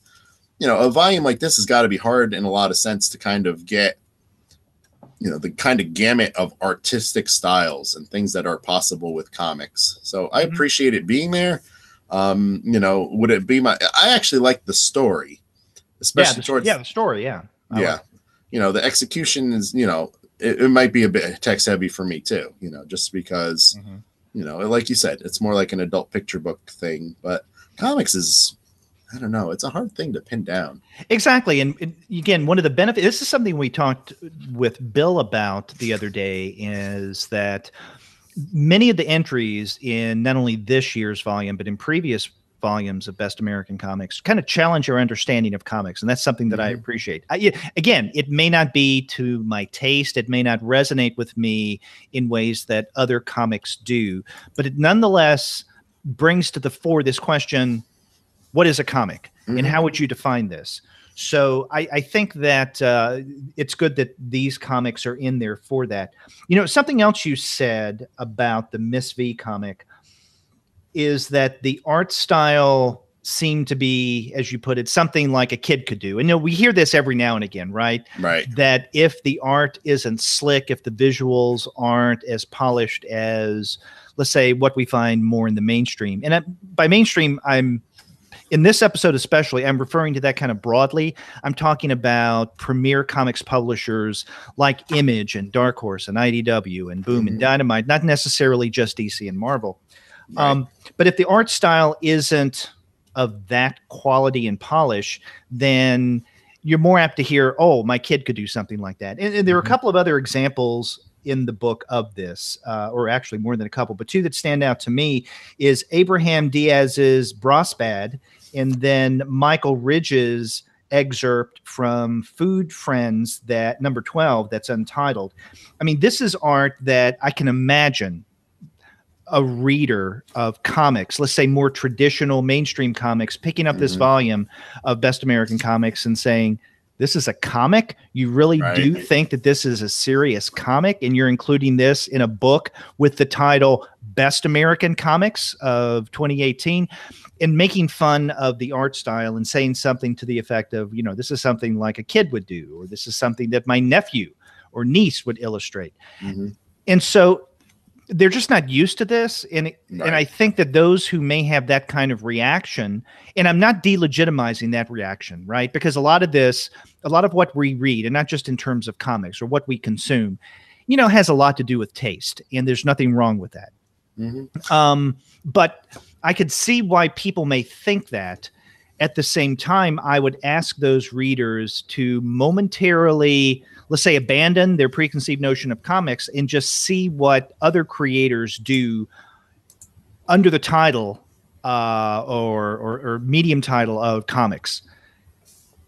a volume like this has got to be hard in a lot of sense to kind of get, the kind of gamut of artistic styles and things that are possible with comics. So I appreciate it being there. Would it be I actually like the story, especially the story. Yeah. Yeah. The execution is, it might be a bit text heavy for me too, just because, like you said, it's more like an adult picture book thing, but comics is, I don't know, it's a hard thing to pin down. Exactly. And again, one of the benefits, this is something we talked with Bill about the other day, is that many of the entries in not only this year's volume, but in previous volumes of Best American Comics kind of challenge our understanding of comics. And that's something that I appreciate. Again, it may not be to my taste. It may not resonate with me in ways that other comics do, but it nonetheless brings to the fore this question: what is a comic, and how would you define this? So I think that it's good that these comics are in there for that. Something else you said about the Miss V comic is that the art style seemed to be, as you put it, something like a kid could do. And we hear this every now and again, right? Right. That if the art isn't slick, if the visuals aren't as polished as, let's say, what we find more in the mainstream. And by mainstream, in this episode especially, I'm referring to that kind of broadly. I'm talking about premier comics publishers like Image and Dark Horse and IDW and Boom and Dynamite, not necessarily just DC and Marvel. Right. But if the art style isn't of that quality and polish, then you're more apt to hear, oh, my kid could do something like that. And there are a couple of other examples in the book of this, or actually more than a couple, but two that stand out to me is Abraham Diaz's Brosbad, and then Michael Ridge's excerpt from Food Friends, that number 12, that's untitled. I mean, this is art that I can imagine a reader of comics, let's say more traditional mainstream comics, picking up this volume of Best American Comics and saying, this is a comic? You really do think that this is a serious comic, and you're including this in a book with the title Best American Comics of 2018, and making fun of the art style and saying something to the effect of, this is something like a kid would do, or this is something that my nephew or niece would illustrate. And so they're just not used to this. And I think that those who may have that kind of reaction, and I'm not delegitimizing that reaction, right? Because a lot of what we read, and not just in terms of comics or what we consume, has a lot to do with taste, and there's nothing wrong with that. But I could see why people may think that. At the same time, I would ask those readers to momentarily, let's say, abandon their preconceived notion of comics and just see what other creators do under the title or medium title of comics,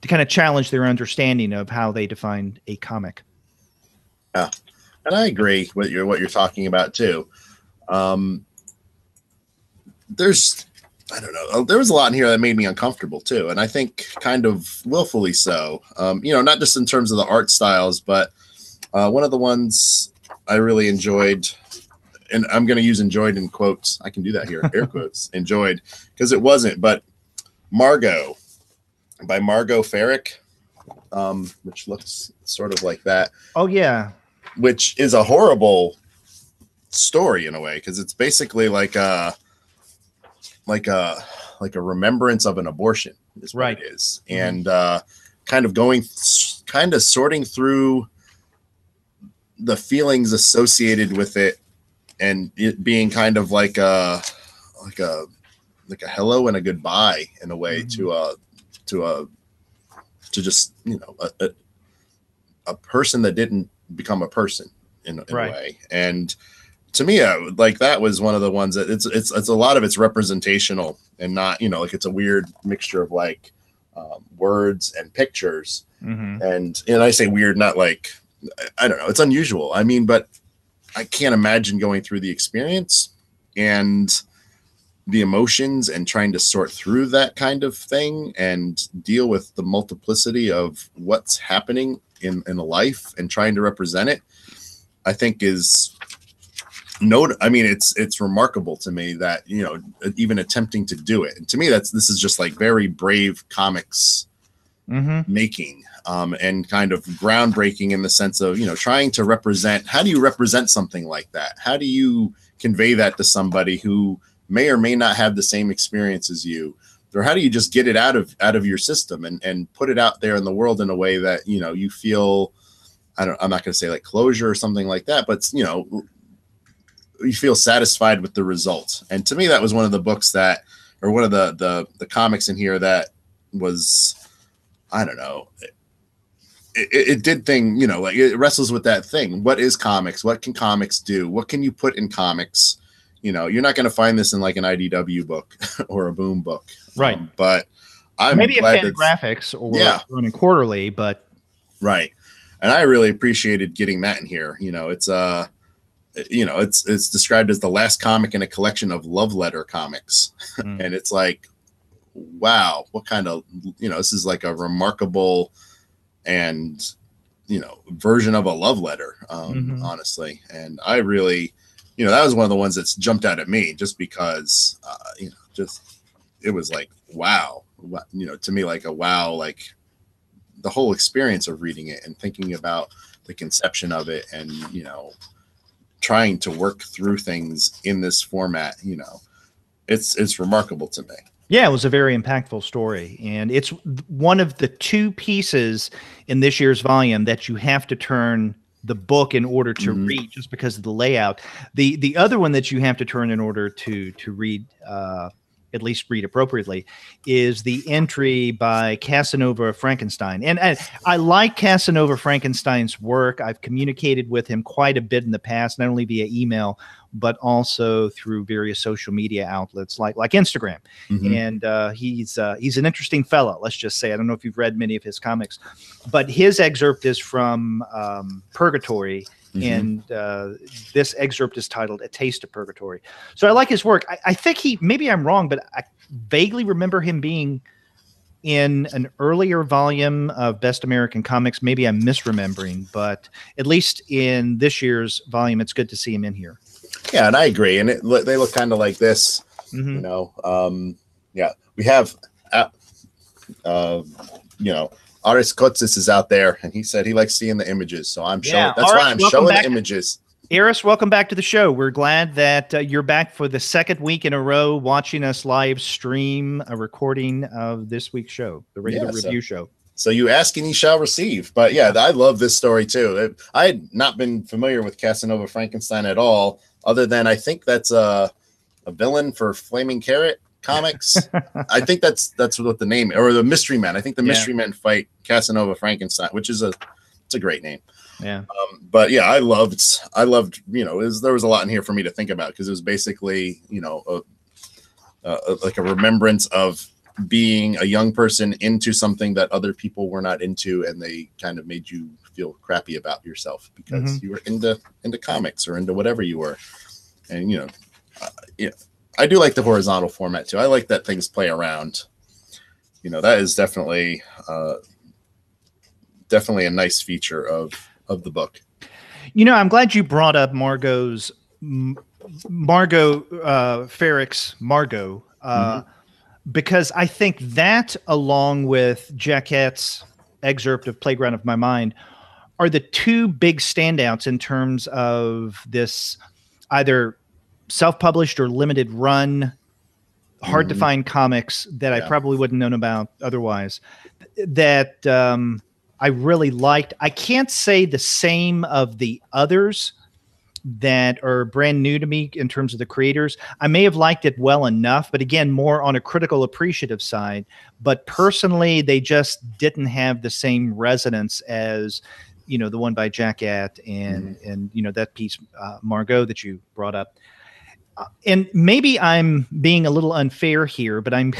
to kind of challenge their understanding of how they define a comic. Yeah, and I agree with what you're talking about too. There was a lot in here that made me uncomfortable too. And I think kind of willfully so, not just in terms of the art styles, but one of the ones I really enjoyed, and I'm going to use enjoyed in quotes. I can do that here, air quotes, enjoyed, because it wasn't, but Margot by Margot Ferrick, which looks sort of like that. Oh yeah. Which is a horrible story in a way, because it's basically like a remembrance of an abortion is what it is. And kind of kind of sorting through the feelings associated with it, and it being kind of like a hello and a goodbye in a way to just, you know, a person that didn't become a person in a way. And to me, like that was one of the ones that it's a lot of it's representational and not, you know, like it's a weird mixture of like words and pictures. And I say weird, not like, I don't know, it's unusual. I mean, but I can't imagine going through the experience and the emotions and trying to sort through that kind of thing and deal with the multiplicity of what's happening in a life and trying to represent it, I think is I mean, it's remarkable to me that, you know, even attempting to do it. And to me, this is just like very brave comics making, and kind of groundbreaking in the sense of, you know, trying to represent, how do you represent something like that? How do you convey that to somebody who may or may not have the same experience as you? Or how do you just get it out of your system and put it out there in the world in a way that, you know, you feel, I'm not going to say like closure or something like that, but, you know, you feel satisfied with the result. And to me, that was one of the books that, or one of the comics in here that was, I don't know, it did thing, you know, like it wrestles with that thing. What is comics? What can comics do? What can you put in comics? You know, you're not going to find this in like an IDW book or a Boom book. Right. But I'm maybe a glad Fantagraphics or running quarterly, but. Right. And I really appreciated getting that in here. You know, it's you know, it's described as the last comic in a collection of love letter comics. And it's like, wow, what kind of, you know, this is like a remarkable and, you know, version of a love letter, honestly. And I really, you know, that was one of the ones that's jumped out at me just because, you know, just, it was like, wow, you know, to me, like a wow, like the whole experience of reading it and thinking about the conception of it and, you know, trying to work through things in this format, you know, it's remarkable to me. Yeah, it was a very impactful story. And it's one of the two pieces in this year's volume that you have to turn the book in order to read, just because of the layout. The other one that you have to turn in order to read, at least read appropriately, is the entry by Casanova Frankenstein. And I like Casanova Frankenstein's work. I've communicated with him quite a bit in the past, not only via email, but also through various social media outlets like Instagram. And he's an interesting fellow, let's just say. I don't know if you've read many of his comics, but his excerpt is from Purgatory. And this excerpt is titled A Taste of Purgatory. So I like his work. I think maybe I'm wrong, but I vaguely remember him being in an earlier volume of Best American Comics. Maybe I'm misremembering, but at least in this year's volume, it's good to see him in here. Yeah, and I agree. And they look kind of like this, you know. Yeah, we have, you know, Aris Kotsis is out there, and he said he likes seeing the images. So I'm showing. That's why I'm showing the images. Aris, welcome back to the show. We're glad that you're back for the second week in a row watching us live stream a recording of this week's show, the regular review show. So you ask and you shall receive. But yeah, I love this story too. I had not been familiar with Casanova Frankenstein at all, other than I think that's a villain for Flaming Carrot comics. I think that's what the name, or the Mystery Men. I think the Mystery Men fight Casanova Frankenstein, which is it's a great name. Yeah. But yeah, I loved, you know, there was a lot in here for me to think about, because it was basically, you know, like a remembrance of being a young person into something that other people were not into, and they kind of made you feel crappy about yourself because you were into comics or into whatever you were. And, you know, I do like the horizontal format too. I like that things play around. You know, that is definitely a nice feature of the book. You know, I'm glad you brought up Margot Ferrick's Margot, because I think that, along with Jacquette's excerpt of Playground of My Mind, are the two big standouts in terms of this either self-published or limited run, hard to find comics that I probably wouldn't known about otherwise, that I really liked. I can't say the same of the others that are brand new to me in terms of the creators. I may have liked it well enough, but again, more on a critical appreciative side. But personally, they just didn't have the same resonance as, you know, the one by Jackat and you know, that piece, Margot, that you brought up. And maybe I'm being a little unfair here, but I'm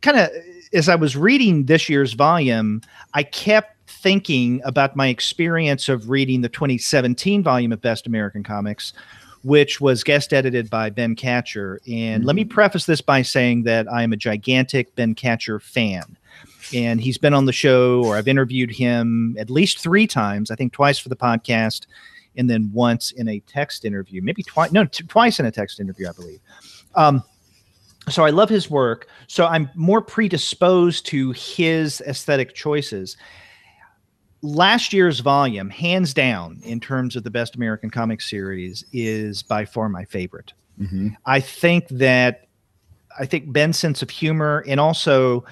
kind of, as I was reading this year's volume, I kept thinking about my experience of reading the 2017 volume of Best American Comics, which was guest edited by Ben Katcher. And let me preface this by saying that I'm a gigantic Ben Katcher fan. And he's been on the show, or I've interviewed him at least 3 times, I think twice for the podcast, and then once in a text interview, maybe twice, no, twice in a text interview, I believe. So I love his work. So I'm more predisposed to his aesthetic choices. Last year's volume, hands down, in terms of the Best American Comics series, is by far my favorite. I think Ben's sense of humor and also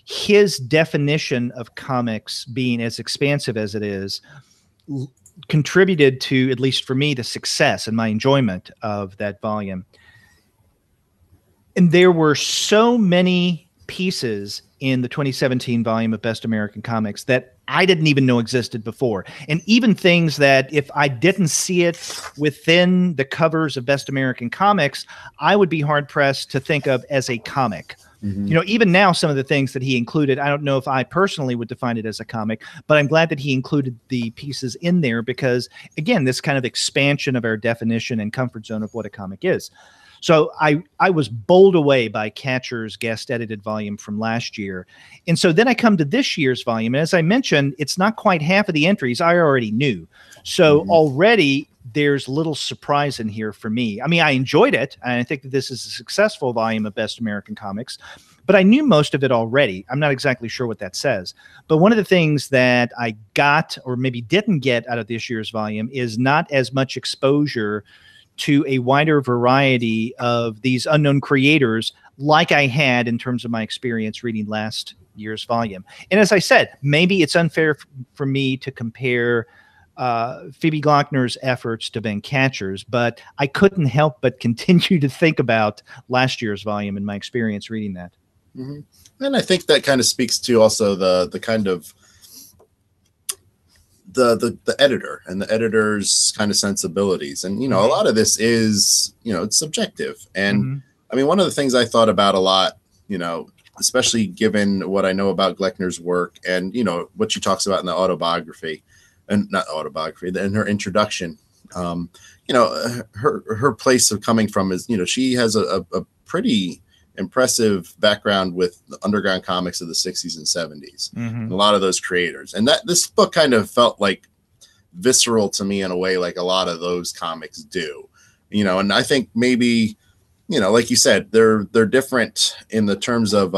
his definition of comics being as expansive as it is contributed to, at least for me, the success and my enjoyment of that volume. And there were so many pieces in the 2017 volume of Best American Comics that I didn't even know existed before. And even things that if I didn't see it within the covers of Best American Comics, I would be hard pressed to think of as a comic. You know, even now, some of the things that he included, I don't know if I personally would define it as a comic, but I'm glad that he included the pieces in there because, again, this kind of expansion of our definition and comfort zone of what a comic is. So I was bowled away by Katcher's guest edited volume from last year. And so then I come to this year's volume. And as I mentioned, it's not quite half of the entries I already knew. So already there's little surprise in here for me. I mean, I enjoyed it. And I think that this is a successful volume of Best American Comics, but I knew most of it already. I'm not exactly sure what that says. But one of the things that I got or maybe didn't get out of this year's volume is not as much exposure to a wider variety of these unknown creators like I had in terms of my experience reading last year's volume. And as I said, maybe it's unfair for me to compare Phoebe Gloeckner's efforts to Ben Katcher's, but I couldn't help but continue to think about last year's volume and my experience reading that. And I think that kind of speaks to also the kind of the editor and the editor's kind of sensibilities. And, you know, a lot of this is, you know, it's subjective. And I mean, one of the things I thought about a lot, you know, especially given what I know about Gloeckner's work and, you know, what she talks about in the autobiography and not autobiography, in her introduction, you know, her place of coming from is, you know, she has a pretty impressive background with the underground comics of the 60s and 70s. And a lot of those creators. And that this book kind of felt like visceral to me in a way like a lot of those comics do. You know, and I think maybe, you know, like you said, they're different in the terms of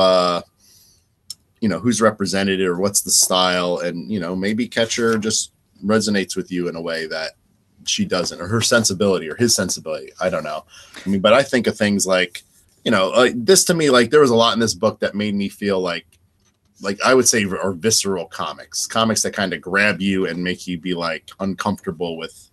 you know, who's represented or what's the style. And, you know, maybe Katcher just resonates with you in a way that she doesn't, or her sensibility or his sensibility. I don't know. I mean, but I think of things like, you know, like this to me, like there was a lot in this book that made me feel like I would say are visceral comics that kind of grab you and make you be like uncomfortable with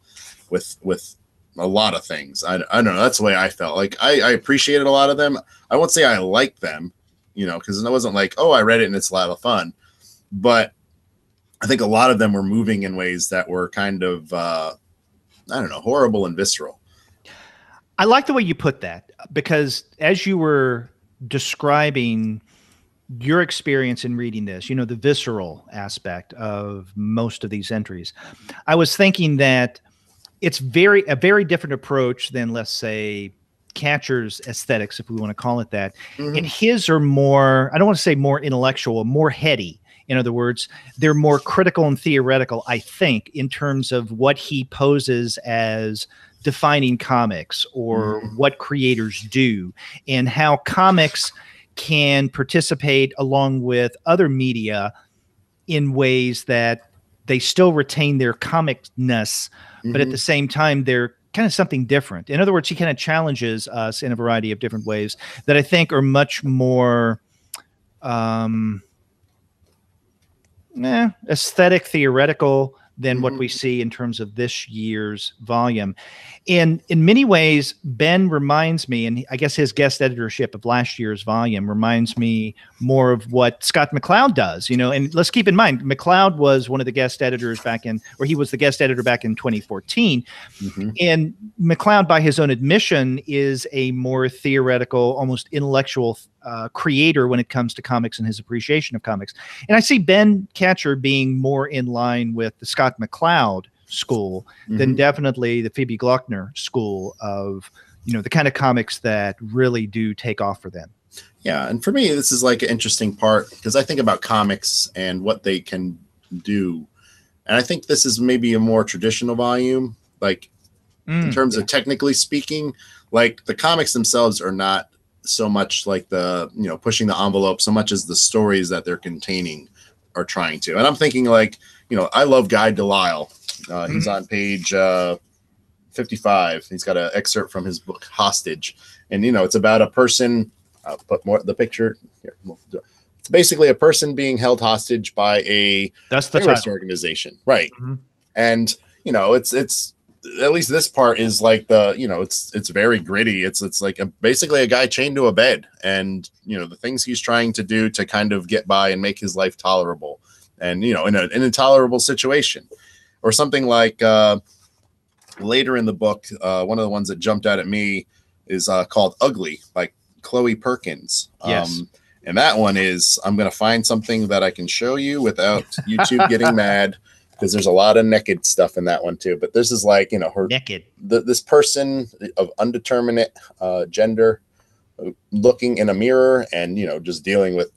a lot of things. I don't know. That's the way I felt. Like I appreciated a lot of them. I won't say I liked them, you know, because it wasn't like, oh, I read it and it's a lot of fun. But I think a lot of them were moving in ways that were kind of, I don't know, horrible and visceral. I like the way you put that, because as you were describing your experience in reading this, you know, the visceral aspect of most of these entries, I was thinking that it's a very different approach than, let's say, Katcher's aesthetics, if we want to call it that. And his are more, I don't want to say more intellectual, more heady. In other words, they're more critical and theoretical, I think, in terms of what he poses as defining comics or what creators do and how comics can participate along with other media in ways that they still retain their comicness, but at the same time, they're kind of something different. In other words, he kind of challenges us in a variety of different ways that I think are much more aesthetic, theoretical than what we see in terms of this year's volume. And in many ways, Ben reminds me, and I guess his guest editorship of last year's volume reminds me more of what Scott McCloud does, you know. And let's keep in mind, McCloud was one of the guest editors he was the guest editor back in 2014. And McCloud, by his own admission, is a more theoretical, almost intellectual creator when it comes to comics and his appreciation of comics. And I see Ben Catcher being more in line with the Scott McCloud school than definitely the Phoebe Gloeckner school of, you know, the kind of comics that really do take off for them. Yeah. And for me, this is like an interesting part because I think about comics and what they can do. And I think this is maybe a more traditional volume, like in terms of technically speaking, like the comics themselves are not so much like the, you know, pushing the envelope so much as the stories that they're containing are trying to. And I'm thinking like, you know, I love Guy Delisle. He's on page 55. He's got an excerpt from his book Hostage. And, you know, it's about a person, I'll put more the picture here. It's basically a person being held hostage by a terrorist organization. Right. And, you know, it's at least this part is like the, you know, it's very gritty. It's like basically a guy chained to a bed and, you know, the things he's trying to do to kind of get by and make his life tolerable and, you know, in an intolerable situation or something like later in the book. One of the ones that jumped out at me is called Ugly by Chloe Perkins. Yes. And that one is, I'm going to find something that I can show you without YouTube getting mad. Because there's a lot of naked stuff in that one too, but this is like, you know, her naked. This person of undeterminate gender, looking in a mirror, and you know, just dealing with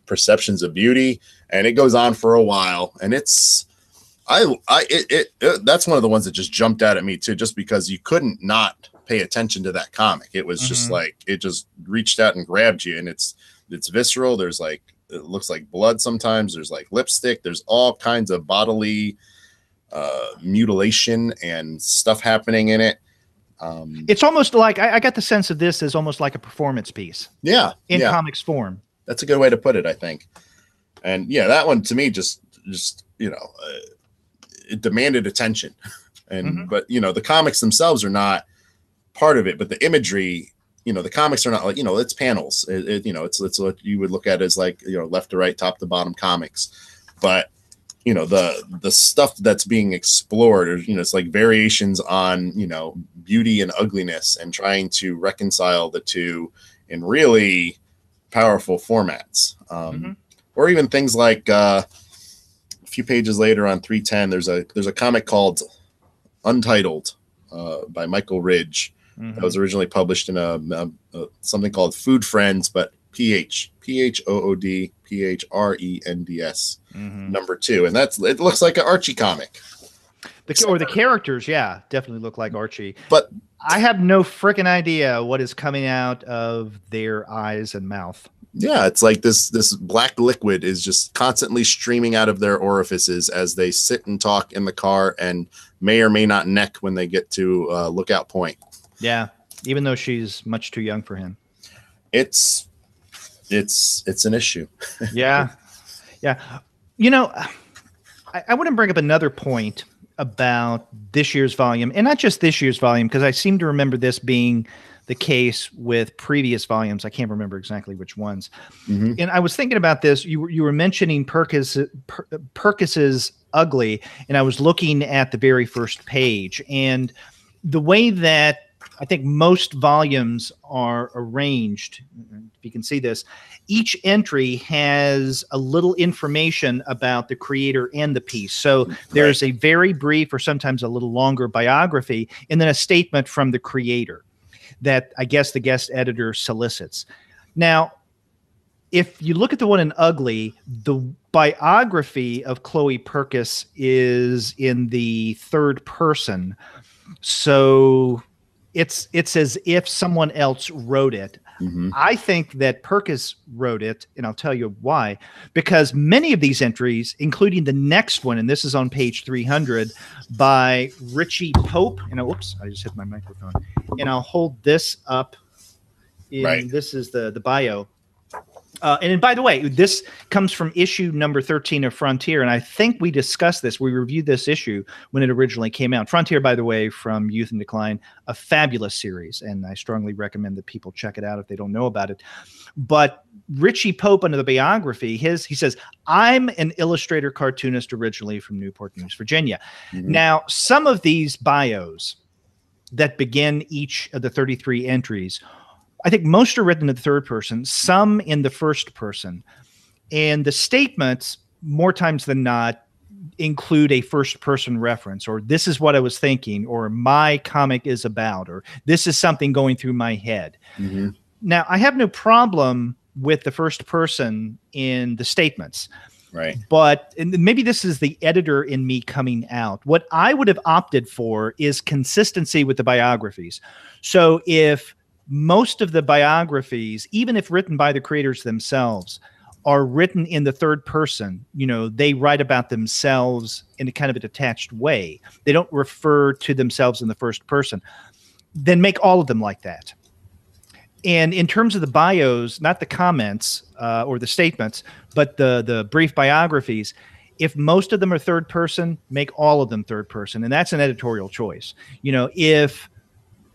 perceptions of beauty, and it goes on for a while, and it's, that's one of the ones that just jumped out at me too, just because you couldn't not pay attention to that comic. It was just like it just reached out and grabbed you, and it's visceral. There's like, it looks like blood sometimes. There's like lipstick. There's all kinds of bodily mutilation and stuff happening in it. It's almost like I got the sense of this as almost like a performance piece. Yeah. In comics form. That's a good way to put it, I think. And yeah, that one to me just you know, it demanded attention. And but you know, the comics themselves are not part of it, but the imagery, you know, the comics are not like, you know, it's panels. You know, it's what you would look at as like, you know, left to right, top to bottom comics. But, you know, the stuff that's being explored, or, you know, it's like variations on, you know, beauty and ugliness and trying to reconcile the two in really powerful formats. Or even things like a few pages later on 310, there's a comic called Untitled by Michael Ridge. That was originally published in a something called Food Friends, but PHOOD PHRENDS #2, and it looks like an Archie comic. The characters, yeah, definitely look like Archie. But I have no freaking idea what is coming out of their eyes and mouth. Yeah, it's like this black liquid is just constantly streaming out of their orifices as they sit and talk in the car, and may or may not neck when they get to Lookout Point. Yeah, even though she's much too young for him. It's an issue. Yeah. You know, I want to bring up another point about this year's volume, and not just this year's volume, because I seem to remember this being the case with previous volumes. I can't remember exactly which ones. And I was thinking about this. You were mentioning Purkis's Ugly, and I was looking at the very first page, and the way that I think most volumes are arranged, if you can see this, each entry has a little information about the creator and the piece. So there's a very brief or sometimes a little longer biography, and then a statement from the creator that I guess the guest editor solicits. Now, if you look at the one in Ugly, the biography of Chloe Purkis is in the third person. So it's as if someone else wrote it. I think that Purkis wrote it, and I'll tell you why. Because many of these entries, including the next one, and this is on page 300, by Richie Pope. And oops, I just hit my microphone. And I'll hold this up. This is the bio. And by the way, this comes from issue number 13 of Frontier, and I think we discussed this. We reviewed this issue when it originally came out. Frontier, by the way, from Youth in Decline, a fabulous series, and I strongly recommend that people check it out if they don't know about it. But Richie Pope, under the biography, he says, I'm an illustrator cartoonist originally from Newport News, Virginia. Mm-hmm. Now, some of these bios that begin each of the 33 entries, I think most are written in the third person, some in the first person. And the statements, more times than not, include a first person reference, or this is what I was thinking, or my comic is about, or this is something going through my head. Mm-hmm. Now, I have no problem with the first person in the statements. Right. But and maybe this is the editor in me coming out. What I would have opted for is consistency with the biographies. So if most of the biographies, even if written by the creators themselves, are written in the third person, they write about themselves in a kind of a detached way. They don't refer to themselves in the first person. Then make all of them like that. And in terms of the bios, not the comments or the statements, but the brief biographies, if most of them are third person, make all of them third person. And that's an editorial choice. If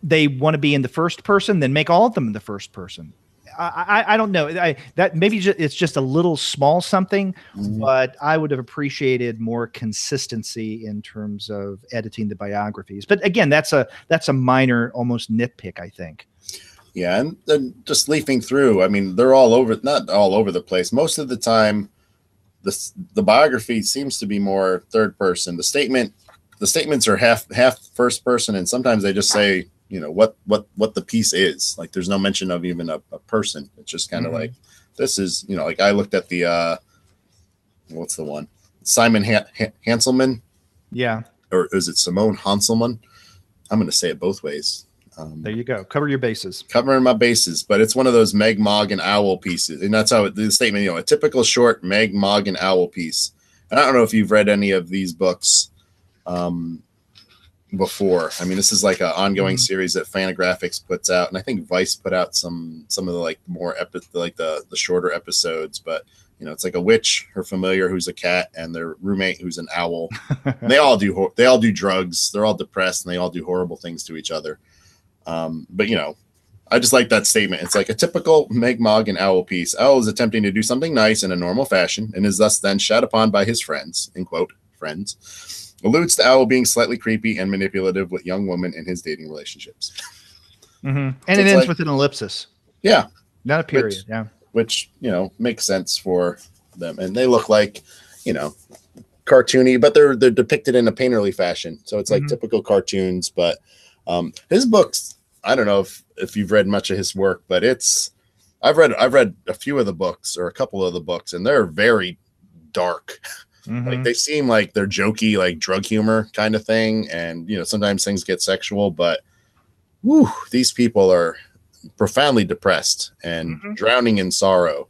they want to be in the first person, then make all of them in the first person. I don't know. That maybe it's just a little small something, but I would have appreciated more consistency in terms of editing the biographies. But again, that's a minor, almost nitpick, I think. Yeah, and then just leafing through, I mean, they're not all over the place. Most of the time, the biography seems to be more third person. The statements are half first person, and sometimes they just say, what the piece is. Like, there's no mention of even a person. It's just kind of like, this is, like I looked at the what's the one, Simon Hanselman, yeah, or is it Simone Hanselman? I'm going to say it both ways. There you go. Cover your bases. Covering my bases, but it's one of those Meg, Mog, and Owl pieces, and that's how the statement. A typical short Meg, Mog, and Owl piece. And I don't know if you've read any of these books before. I mean, this is like an ongoing series that Fantagraphics puts out, and I think Vice put out some of the like more the shorter episodes. But it's like a witch, her familiar who's a cat, and their roommate who's an owl. And they all do drugs. They're all depressed, and they all do horrible things to each other. But I just like that statement. It's like a typical Meg, Mog, and Owl piece. Owl is attempting to do something nice in a normal fashion, and is thus then shat upon by his friends, in quote, friends. Alludes to Owl being slightly creepy and manipulative with young women in his dating relationships. And so it ends with an ellipsis. Yeah. Not a period. Which, makes sense for them. And they look like, cartoony, but they're depicted in a painterly fashion. So it's like typical cartoons. But his books, I don't know if you've read much of his work, but I've read a few of the books, or a couple of the books, and they're very dark. Like, they seem like they're jokey, like drug humor kind of thing. And, sometimes things get sexual, but these people are profoundly depressed and drowning in sorrow.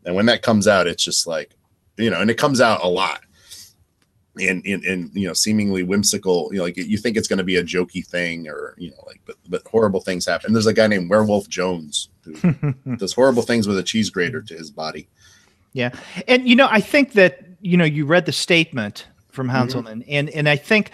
And when that comes out, it's just like, and it comes out a lot in seemingly whimsical, like you think it's going to be a jokey thing, or, but horrible things happen. There's a guy named Werewolf Jones who does horrible things with a cheese grater to his body. Yeah. And, I think that, you read the statement from Hanselman, and I think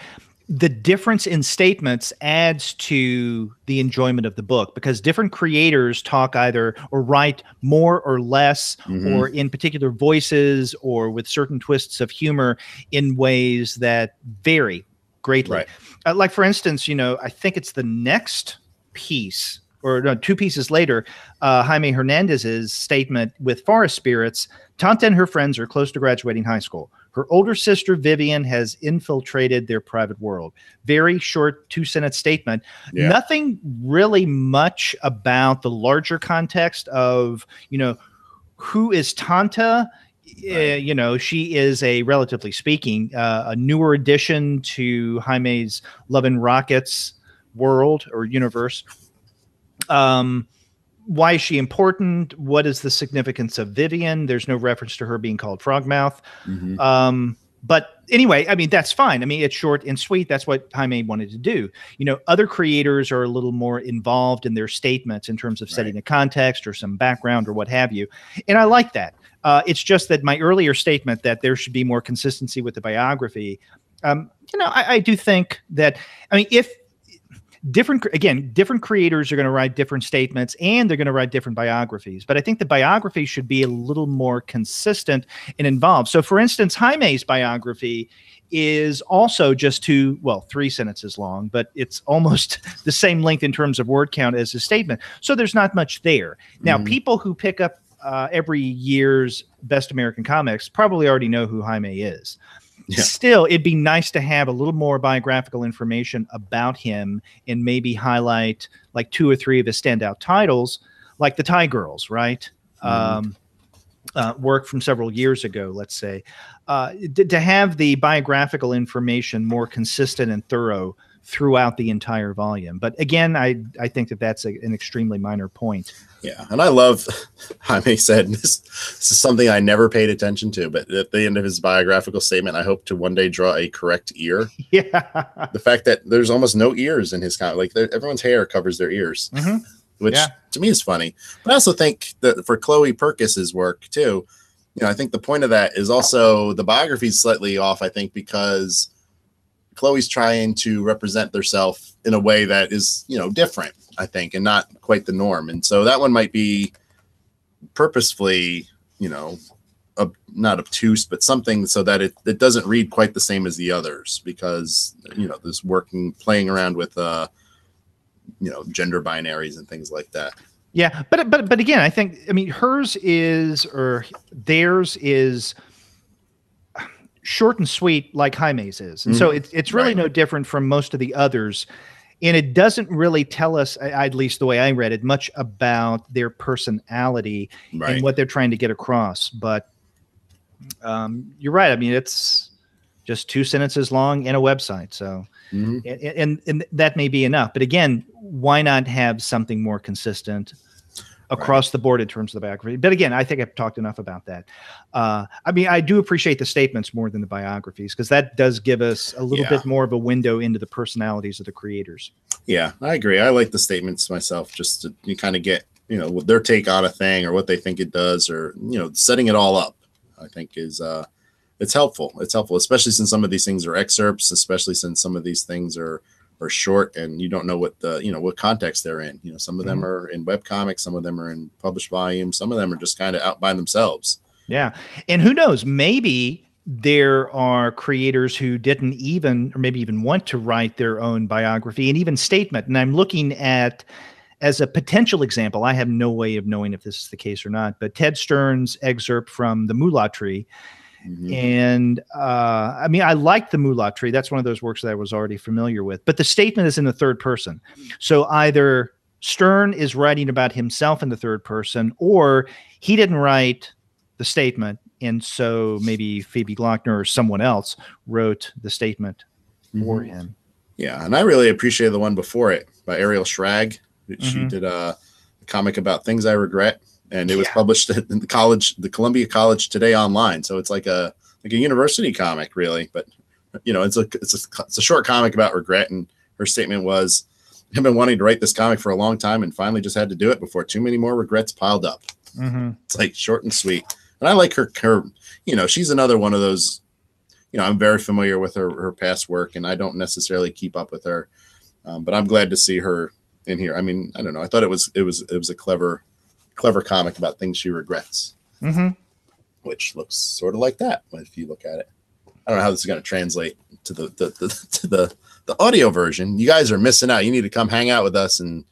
the difference in statements adds to the enjoyment of the book, because different creators talk either or write more or less, or in particular voices, or with certain twists of humor in ways that vary greatly. Right. Like, for instance, I think it's the next piece, or no, two pieces later, Jaime Hernandez's statement with Forest Spirits. Tanta and her friends are close to graduating high school. Her older sister, Vivian, has infiltrated their private world. Very short 2-sentence statement. Yeah. Nothing really much about the larger context of, who is Tanta? Right. She is a, relatively speaking, a newer addition to Jaime's Love and Rockets world or universe. Why is she important? What is the significance of Vivian? There's no reference to her being called Frogmouth. But anyway, I mean, that's fine. I mean, it's short and sweet. That's what Jaime wanted to do. Other creators are a little more involved in their statements in terms of setting a context or some background or what have you. And I like that. It's just that my earlier statement that there should be more consistency with the biography, I do think that, I mean, if different creators are going to write different statements and they're going to write different biographies, but I think the biography should be a little more consistent and involved. So for instance, Jaime's biography is also just 3 sentences long, but it's almost the same length in terms of word count as his statement. So there's not much there. Now, people who pick up every year's Best American Comics probably already know who Jaime is. Yeah. Still, it'd be nice to have a little more biographical information about him and maybe highlight like 2 or 3 of his standout titles, like the Tie Girls, right? Work from several years ago, let's say. To have the biographical information more consistent and thorough throughout the entire volume. But again, I think that that's an extremely minor point. Yeah, and I love, Jaime said, this is something I never paid attention to, but at the end of his biographical statement, I hope to one day draw a correct ear. Yeah. The fact that there's almost no ears in his comic, like everyone's hair covers their ears, which to me is funny. But I also think that for Chloe Perkis's work too, I think the point of that is also the biography is slightly off, I think, because Chloe's trying to represent herself in a way that is, different, I think, and not quite the norm. And so that one might be purposefully, not obtuse, but something so that it doesn't read quite the same as the others, because, this playing around with, gender binaries and things like that. Yeah. But again, I think, theirs is short and sweet like Jaime's is. And so it's really no different from most of the others. And it doesn't really tell us, at least the way I read it, much about their personality and what they're trying to get across. But you're right. I mean, it's just 2 sentences long and a website. So, and that may be enough. But again, why not have something more consistent across the board in terms of the biography? But again, I think I've talked enough about that. I do appreciate the statements more than the biographies, because that does give us a little bit more of a window into the personalities of the creators. Yeah, I agree. I like the statements myself, just to you kind of get, their take on a thing or what they think it does, or, setting it all up, I think is, it's helpful. It's helpful, especially since some of these things are excerpts, especially since some of these things are short and you don't know what what context they're in. Some of them are in webcomics, some of them are in published volumes, some of them are just kind of out by themselves. Yeah. And who knows, maybe there are creators who didn't even, or maybe even want to write their own biography and even statement. And I'm looking at, as a potential example, I have no way of knowing if this is the case or not, but Ted Stern's excerpt from The Moolah Tree. And I like The Moolah Tree. That's one of those works that I was already familiar with. But the statement is in the third person. So either Stern is writing about himself in the third person, or he didn't write the statement, and so maybe Phoebe Gloeckner or someone else wrote the statement for him. Yeah, and I really appreciate the one before it by Ariel Schrag. She did a comic about things I regret. And it was published at the Columbia College Today online. So it's like a university comic, really. But it's a short comic about regret. And her statement was, "I've been wanting to write this comic for a long time, and finally just had to do it before too many more regrets piled up." It's like short and sweet. And I like her. She's another one of those. I'm very familiar with her past work, and I don't necessarily keep up with her. But I'm glad to see her in here. I mean, I don't know. I thought it was a clever comic about things she regrets, which looks sort of like that if you look at it. I don't know how this is going to translate to the audio version. You guys are missing out. You need to come hang out with us and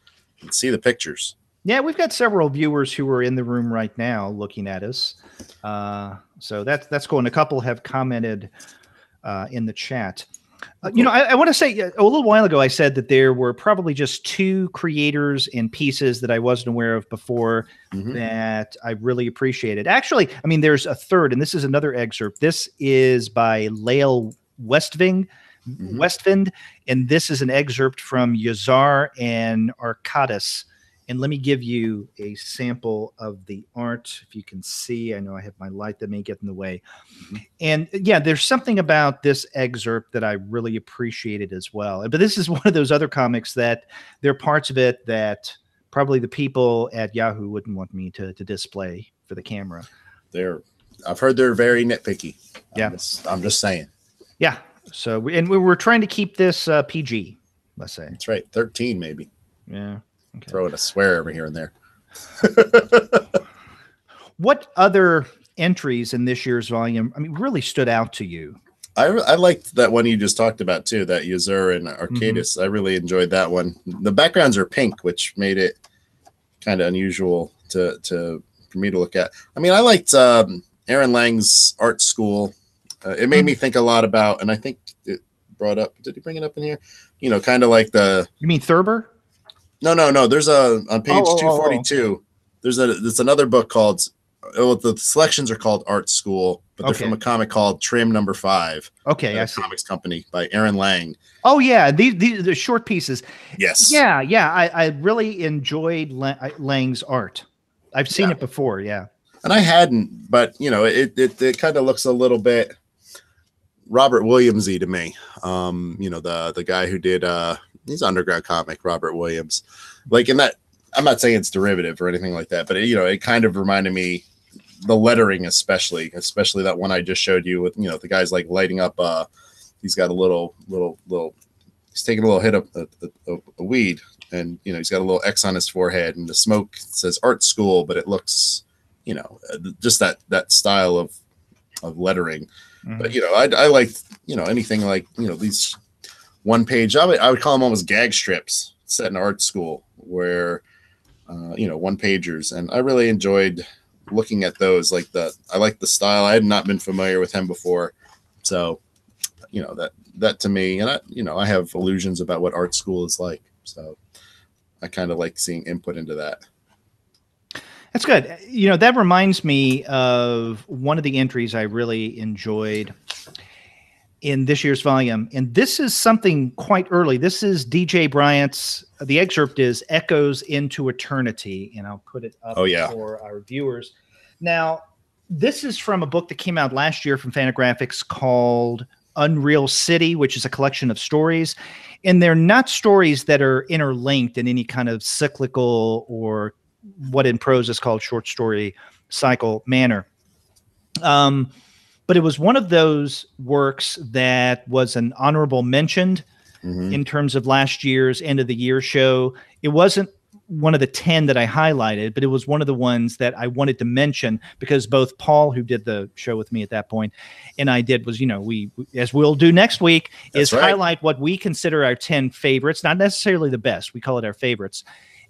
see the pictures. Yeah, we've got several viewers who are in the room right now looking at us. So that's cool. And a couple have commented in the chat. I want to say a little while ago, I said that there were probably just 2 creators and pieces that I wasn't aware of before that I really appreciated. Actually, there's a third, and this is another excerpt. This is by Lael Westvind, and this is an excerpt from Yazar and Arcadis. And let me give you a sample of the art. If you can see, I know I have my light that may get in the way. And yeah, there's something about this excerpt that I really appreciated as well. But this is one of those other comics that there are parts of it that probably the people at Yahoo wouldn't want me to display for the camera. I've heard they're very nitpicky. Yeah. I'm just saying. Yeah. So we're trying to keep this PG, let's say. That's right. 13 maybe. Yeah. Okay. Throw in a swear over here and there. What other entries in this year's volume, really stood out to you? I liked that one you just talked about too, that Yazur and Arcadis. I really enjoyed that one. The backgrounds are pink, which made it kind of unusual for me to look at. I liked Aaron Lang's art school. It made me think a lot about, and I think it brought up, did he bring it up in here? Kind of like You mean Thurber? No. There's on page 242. There's another book called, the selections are called Art School, but they're from a comic called Trim Number 5. Okay, I see. Comics Company by Aaron Lang. Oh yeah, the short pieces. Yes. Yeah. I really enjoyed Lang's art. I've seen it before. Yeah. And I hadn't, but it kind of looks a little bit Robert Williamsy to me. The guy who did he's underground comic, Robert Williams. Like in that, I'm not saying it's derivative or anything like that, but it kind of reminded me, the lettering especially that one I just showed you with the guy's like lighting up. He's got a little. He's taking a little hit of a weed, and he's got a little X on his forehead, and the smoke says Art School, but it looks just that style of lettering. But I like anything like these one page. I would call them almost gag strips set in art school, where one pagers, and I really enjoyed looking at those. I like the style. I had not been familiar with him before, so that to me, and I have illusions about what art school is like, so I kind of like seeing input into that. That's good. That reminds me of one of the entries I really enjoyed in this year's volume. And this is something quite early. This is DJ Bryant's, the excerpt is Echoes into Eternity. And I'll put it up for our viewers. Now, this is from a book that came out last year from Fantagraphics called Unreal City, which is a collection of stories. And they're not stories that are interlinked in any kind of cyclical or what in prose is called short story cycle manner. But it was one of those works that was an honorable mention in terms of last year's end of the year show. It wasn't one of the 10 that I highlighted, but it was one of the ones that I wanted to mention because both Paul, who did the show with me at that point, and I did was, we, as we'll do next week, highlight what we consider our 10 favorites, not necessarily the best. We call it our favorites.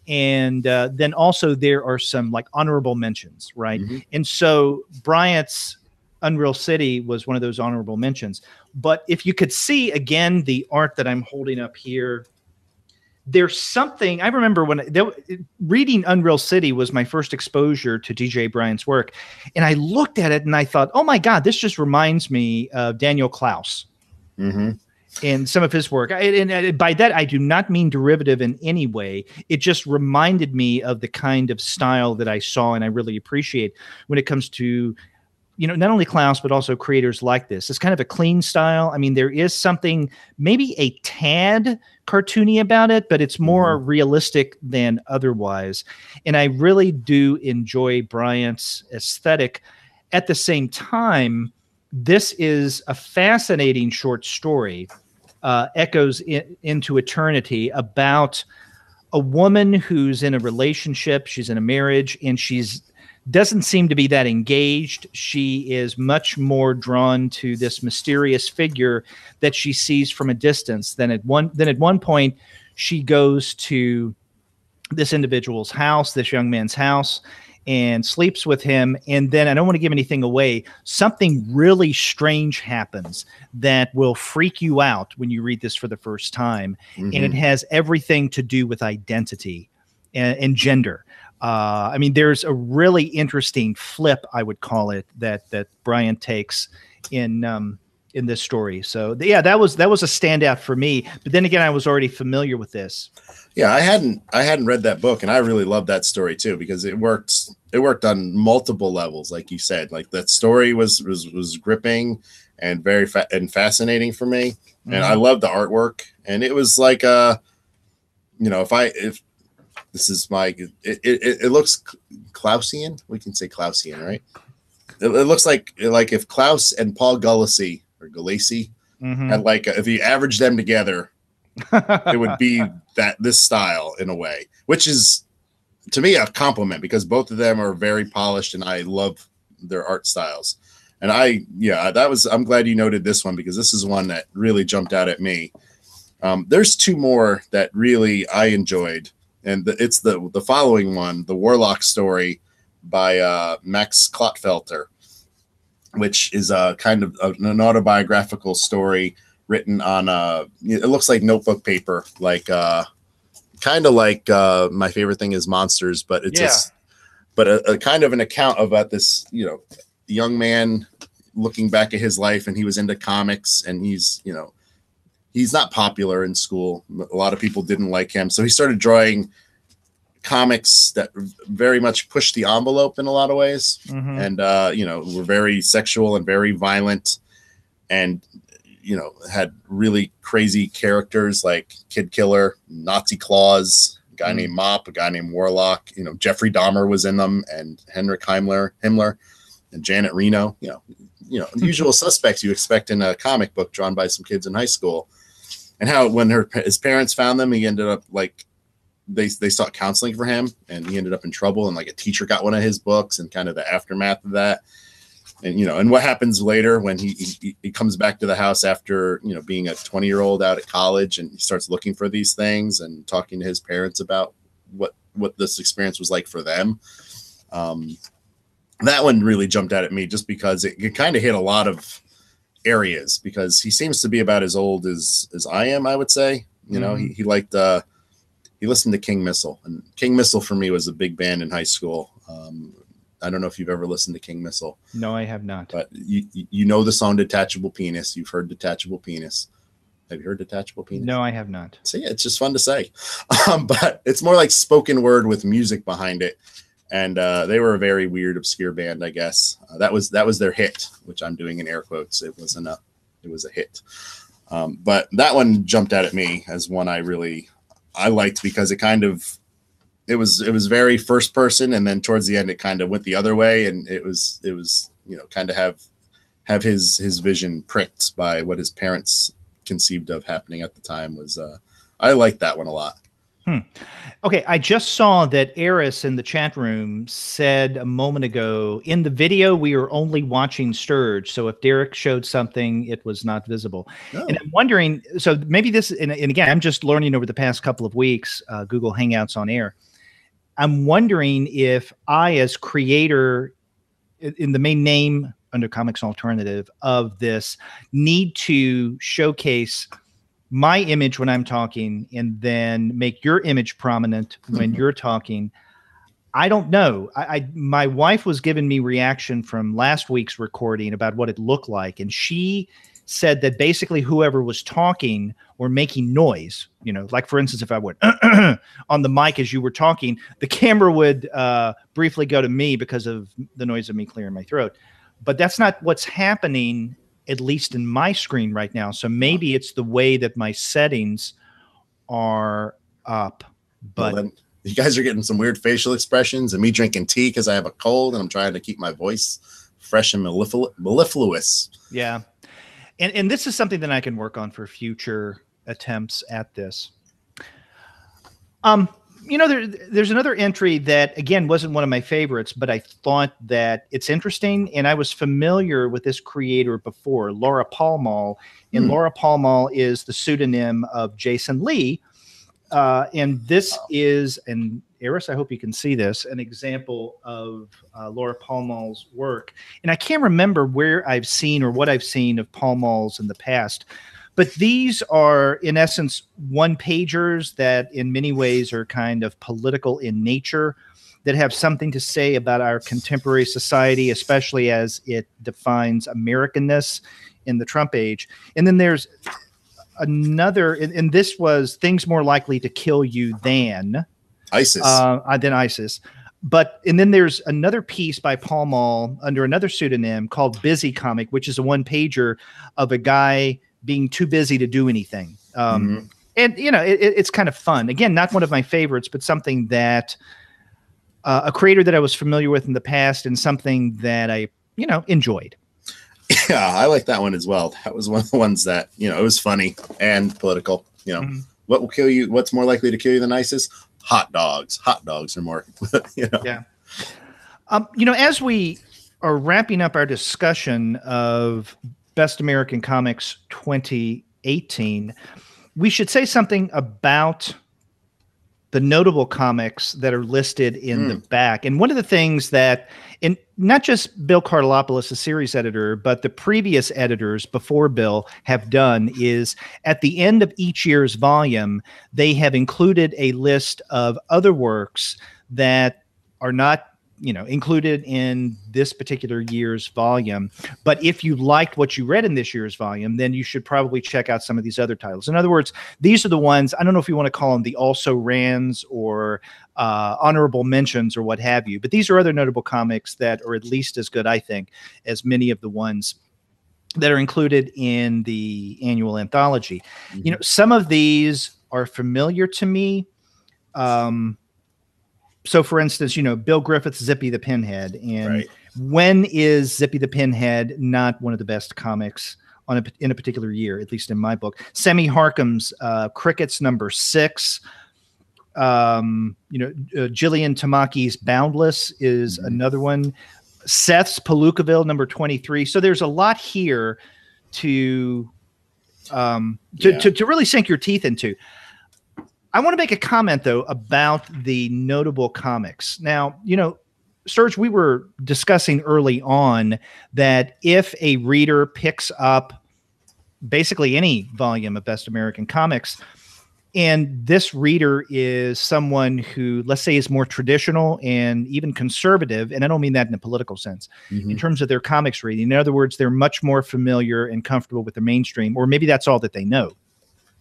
And then also there are some like honorable mentions, right? And so Bryant's Unreal City was one of those honorable mentions. But if you could see again the art that I'm holding up here, there's something I remember reading Unreal City was my first exposure to DJ Bryant's work, and I looked at it and I thought, oh my God, this just reminds me of Daniel Klaus. And some of his work. And by that, I do not mean derivative in any way. It just reminded me of the kind of style that I saw and I really appreciate when it comes to, not only Klaus, but also creators like this. It's kind of a clean style. There is something maybe a tad cartoony about it, but it's more realistic than otherwise. And I really do enjoy Bryant's aesthetic. At the same time, this is a fascinating short story, Echoes into Eternity, about a woman who's in a relationship. She's in a marriage, and doesn't seem to be that engaged. She is much more drawn to this mysterious figure that she sees from a distance. Then at one point, she goes to this individual's house, this young man's house, and sleeps with him. And then, I don't want to give anything away, something really strange happens that will freak you out when you read this for the first time. And it has everything to do with identity and gender. There's a really interesting flip, I would call it, that Bryant takes in in this story. So yeah, that was a standout for me. But then again, I was already familiar with this. Yeah, I hadn't read that book, and I really loved that story too because it worked on multiple levels, like you said. Like that story was gripping and very fascinating for me, and I loved the artwork. And it was like if this is my it looks Klausian. We can say Klausian, right? It looks like if Klaus and Paul Gulacy or Gulacy had if you average them together, it would be this style in a way, which is to me a compliment because both of them are very polished and I love their art styles. And I'm glad you noted this one because this is one that really jumped out at me. There's two more that really I enjoyed, and it's the following one, The Warlock Story by Max Klottfelter, which is a kind of an autobiographical story written on it looks like notebook paper, like kind of like My Favorite Thing Is Monsters, but it's a kind of an account about this young man looking back at his life, and he was into comics, and he's not popular in school. A lot of people didn't like him, so he started drawing comics that very much pushed the envelope in a lot of ways, and were very sexual and very violent, and had really crazy characters like Kid Killer, Nazi Claus, a guy named Mop, a guy named Warlock. Jeffrey Dahmer was in them, and Henrik Himmler, and Janet Reno. The usual suspects you expect in a comic book drawn by some kids in high school. And how when his parents found them, he ended up like they sought counseling for him, and he ended up in trouble. And like a teacher got one of his books, and kind of the aftermath of that. And and what happens later when he comes back to the house after being a 20-year-old out at college, and he starts looking for these things and talking to his parents about what this experience was like for them. That one really jumped out at me just because it kind of hit a lot of areas, because he seems to be about as old as I am, I would say. He liked he listened to King Missile, and King Missile for me was a big band in high school. I don't know if you've ever listened to King Missile. No, I have not. But you know the song Detachable Penis. You've heard Detachable Penis. Have you heard Detachable Penis? No, I have not. So yeah, it's just fun to say. But it's more like spoken word with music behind it. And they were a very weird, obscure band, I guess. That was their hit, which I'm doing in air quotes. It was a hit. But that one jumped out at me as one I liked because it was very first person, and then towards the end it kind of went the other way, and it was kind of have his vision pricked by what his parents conceived of happening at the time. I liked that one a lot. Okay, I just saw that Eris in the chat room said a moment ago, in the video we are only watching Sturge, so if Derek showed something, it was not visible. Oh. And I'm wondering, so maybe this, and again, I'm just learning over the past couple of weeks, Google Hangouts on air. I'm wondering if I, as creator, in the main name under Comics Alternative of this, need to showcase my image when I'm talking and then make your image prominent when you're talking. I don't know. My wife was giving me reaction from last week's recording about what it looked like, and she said that basically whoever was talking or making noise, like for instance, if I went on the mic as you were talking, the camera would briefly go to me because of the noise of me clearing my throat. But that's not what's happening, at least in my screen right now. So maybe it's the way that my settings are up. But well, then you guys are getting some weird facial expressions, and me drinking tea because I have a cold and I'm trying to keep my voice fresh and mellifluous. Yeah. And this is something that I can work on for future attempts at this. There's another entry that, again, wasn't one of my favorites, but I thought that it's interesting. And I was familiar with this creator before, Laura Palmall. And Laura Palmall is the pseudonym of Jason Lee. And this is, and Eris, I hope you can see this, an example of Laura Palmall's work. And I can't remember where I've seen or what I've seen of Palmall's in the past. But these are, in essence, one-pagers that in many ways are kind of political in nature. that have something to say about our contemporary society, especially as it defines Americanness in the Trump age. And then there's another, and this was Things More Likely to Kill You Than ISIS. And then there's another piece by Paul Mall under another pseudonym called Busy Comic, which is a one-pager of a guy being too busy to do anything. And, it's kind of fun. Again, not one of my favorites, but something that a creator that I was familiar with in the past and something that I, enjoyed. Yeah, I like that one as well. That was one of the ones that, it was funny and political. What will kill you? What's more likely to kill you than ISIS? Hot dogs. Hot dogs are more, Yeah. As we are wrapping up our discussion of Best American Comics 2018, we should say something about the notable comics that are listed in the back. And one of the things that, and not just Bill Cardelopoulos, the series editor, but the previous editors before Bill have done is at the end of each year's volume, they have included a list of other works that are not, included in this particular year's volume. But if you liked what you read in this year's volume, then you should probably check out some of these other titles. In other words, these are the ones, I don't know if you want to call them the also rans or honorable mentions or what have you, but these are other notable comics that are at least as good, I think, as many of the ones that are included in the annual anthology. Some of these are familiar to me. So, for instance, Bill Griffith's Zippy the Pinhead. And when is Zippy the Pinhead not one of the best comics in a particular year, at least in my book? Sammy Harkham's Crickets #6. Jillian Tamaki's Boundless is another one. Seth's Palookaville #23. So there's a lot here to really sink your teeth into. I want to make a comment, though, about the notable comics. Now, Serge, we were discussing early on that if a reader picks up basically any volume of Best American Comics, and this reader is someone who, let's say, is more traditional and even conservative, and I don't mean that in a political sense, in terms of their comics reading. In other words, they're much more familiar and comfortable with the mainstream, or maybe that's all that they know.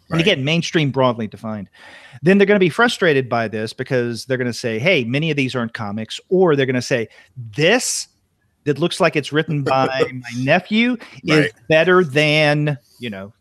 And again, mainstream broadly defined. Then they're going to be frustrated by this because they're going to say, hey, many of these aren't comics. Or they're going to say, this that looks like it's written by my nephew is better than,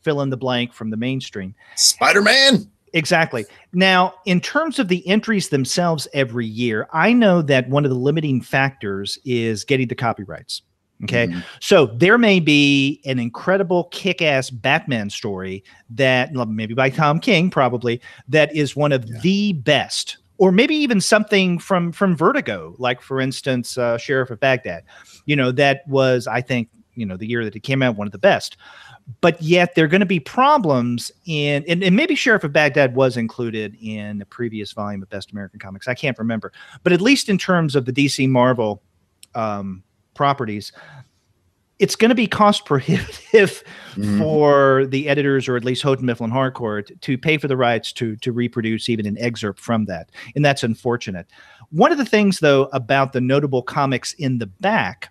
fill in the blank from the mainstream. Spider-Man. Exactly. Now, in terms of the entries themselves every year, I know that one of the limiting factors is getting the copyrights. Okay. So there may be an incredible kick-ass Batman story that maybe by Tom King, probably, that is one of the best, or maybe even something from Vertigo, like, for instance, Sheriff of Baghdad, that was, I think, the year that it came out, one of the best. But yet there are going to be problems and maybe Sheriff of Baghdad was included in the previous volume of Best American Comics. I can't remember, but at least in terms of the DC Marvel properties, it's going to be cost prohibitive for the editors, or at least Houghton Mifflin Harcourt, to pay for the rights to reproduce even an excerpt from that. And that's unfortunate. One of the things, though, about the notable comics in the back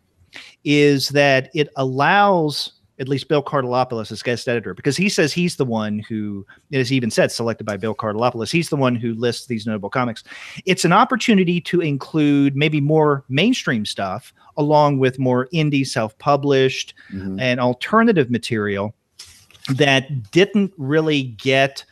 is that it allows at least Bill Cardelopoulos as guest editor, because he says he's the one who, as he even said, selected by Bill Cardelopoulos, he's the one who lists these notable comics. It's an opportunity to include maybe more mainstream stuff along with more indie, self-published and alternative material that didn't really get,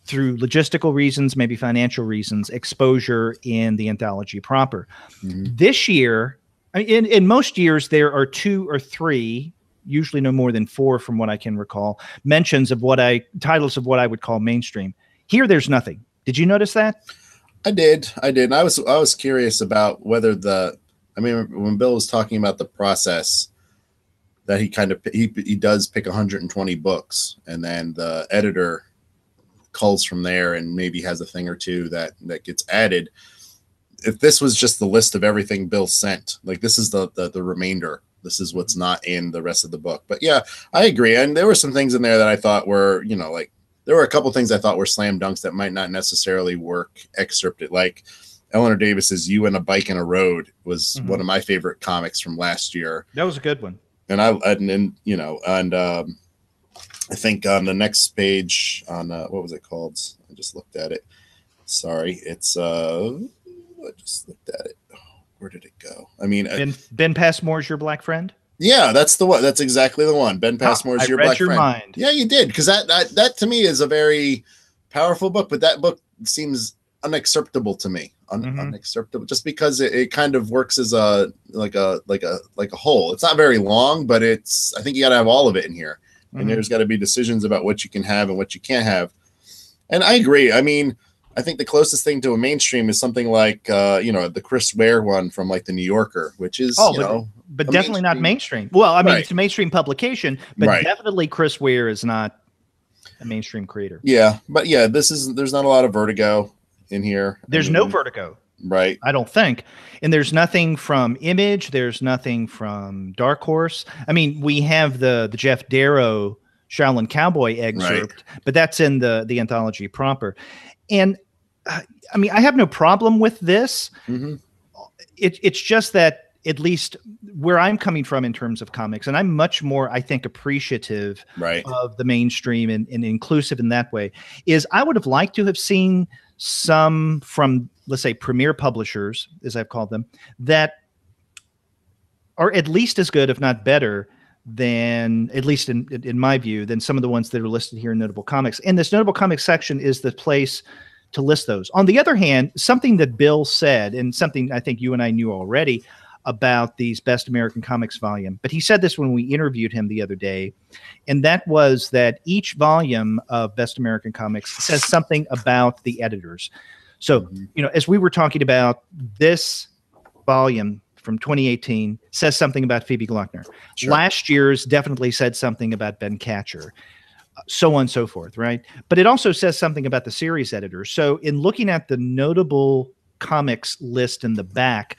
through logistical reasons, maybe financial reasons, exposure in the anthology proper. This year, in most years, there are 2 or 3, usually no more than 4 from what I can recall, mentions of titles of what I would call mainstream. Here, there's nothing. Did you notice that? I did. I was curious about whether when Bill was talking about the process, that he does pick 120 books, and then the editor culls from there and maybe has a thing or two that gets added. If this was just the list of everything Bill sent, like, this is the remainder. This is what's not in the rest of the book. But yeah, I agree. And there were some things in there that I thought were, there were a couple things I thought were slam dunks that might not necessarily work excerpted. Like Eleanor Davis's "You and a Bike and a Road" was Mm-hmm. one of my favorite comics from last year. That was a good one. And I think on the next page on what was it called? I just looked at it. Sorry, it's I just looked at it. Oh, where did it go? I mean, Ben Passmore's Your Black Friend. Yeah, that's the one. That's exactly the one. Ben Passmore's Your Black Friend. Mind. Yeah, you did, because that to me is a very powerful book, but that book seems unacceptable to me. Unacceptable, just because it kind of works as a whole. It's not very long, but I think you got to have all of it in here, and there's got to be decisions about what you can have and what you can't have. And I agree. I mean, I think the closest thing to a mainstream is something like the Chris Ware one from like the New Yorker, which is but definitely not mainstream. Well, I mean, it's a mainstream publication, but definitely Chris Ware is not a mainstream creator. Yeah, but yeah, there's not a lot of Vertigo in here. There's no Vertigo, right? I don't think, and there's nothing from Image. There's nothing from Dark Horse. I mean, we have the Jeff Darrow Shaolin Cowboy excerpt, but that's in the anthology proper, and. I mean, I have no problem with this. It's just that, at least where I'm coming from in terms of comics, and I'm much more, I think, appreciative of the mainstream and inclusive in that way, is I would have liked to have seen some from, let's say, premier publishers, as I've called them, that are at least as good, if not better, than, at least in my view, than some of the ones that are listed here in Notable Comics. And this Notable Comics section is the place to list those. On the other hand, something that Bill said, and something I think you and I knew already about these Best American Comics volume, but he said this when we interviewed him the other day, and that was that each volume of Best American Comics says something about the editors. So, as we were talking about, this volume from 2018 says something about Phoebe Gloeckner. Sure. Last year's definitely said something about Ben Katcher. So on and so forth, right? But it also says something about the series editor. So in looking at the Notable Comics list in the back,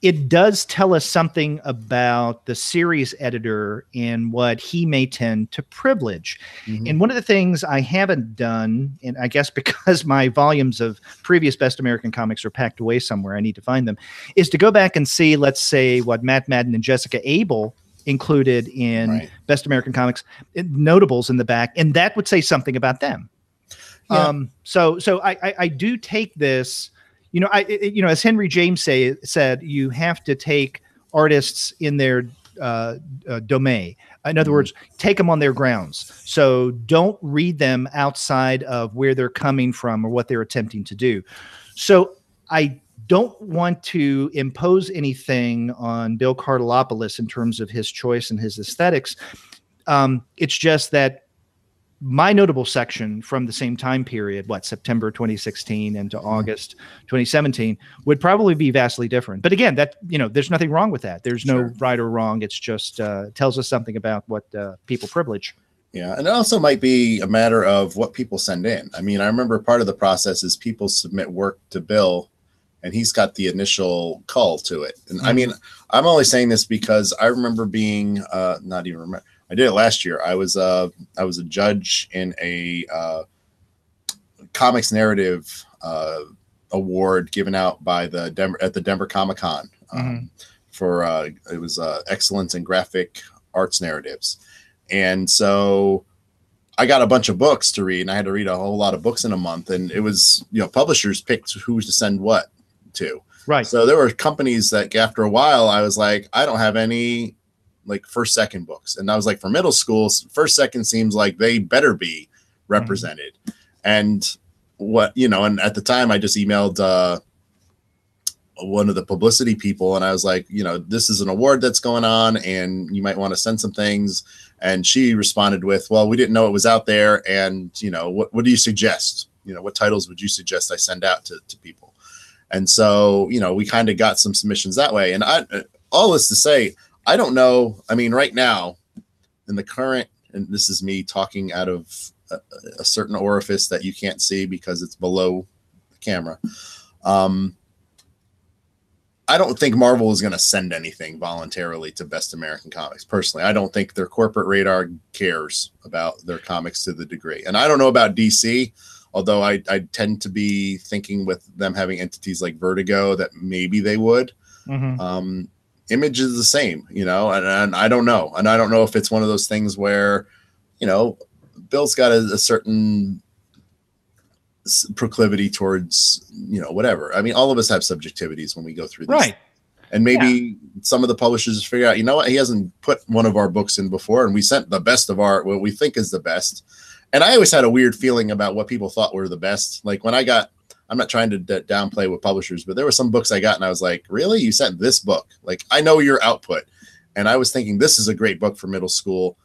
it does tell us something about the series editor and what he may tend to privilege. And one of the things I haven't done, and I guess because my volumes of previous Best American Comics are packed away somewhere, I need to find them, is to go back and see, let's say, what Matt Madden and Jessica Abel included in Best American Comics, notables in the back, and that would say something about them. So I do take this, as Henry James said, you have to take artists in their domain. In other words, take them on their grounds. So don't read them outside of where they're coming from or what they're attempting to do. So I don't want to impose anything on Bill Cardelopoulos in terms of his choice and his aesthetics. It's just that my notable section from the same time period, September 2016 into August 2017, would probably be vastly different. But again, that, there's nothing wrong with that. There's no right or wrong. It's just tells us something about what people privilege. Yeah, and it also might be a matter of what people send in. I mean, I remember part of the process is people submit work to Bill, and he's got the initial call to it. And I mean, I'm only saying this because I remember being not even remember. I did it last year. I was a judge in a comics narrative award given out by the Denver Comic-Con for it was excellence in graphic arts narratives. And so I got a bunch of books to read, and I had to read a whole lot of books in a month. And it was, publishers picked who to send what to. Right. So there were companies that after a while I was like, I don't have any like first, second books. And I was like, for middle school, first, second seems like they better be represented. And and at the time I just emailed one of the publicity people, and I was like, this is an award that's going on and you might want to send some things. And she responded with, well, we didn't know it was out there. And, what do you suggest? What titles would you suggest I send out to people? And so, we kind of got some submissions that way. And all this to say, I don't know. I mean, right now in the current, and this is me talking out of a certain orifice that you can't see because it's below the camera. I don't think Marvel is going to send anything voluntarily to Best American Comics. Personally, I don't think their corporate radar cares about their comics to the degree. And I don't know about DC, Although I tend to be thinking with them having entities like Vertigo that maybe they would. Image is the same, you know, and I don't know. And I don't know if it's one of those things where, you know, Bill's got a certain proclivity towards, you know, whatever. I mean, all of us have subjectivities when we go through these. Right. And maybe some of the publishers figure out, you know what, he hasn't put one of our books in before, and we sent the best of what we think is the best. And I always had a weird feeling about what people thought were the best. Like when I got, I'm not trying to downplay with publishers, but there were some books I got and I was like, really? You sent this book? Like, I know your output. And I was thinking this is a great book for middle school,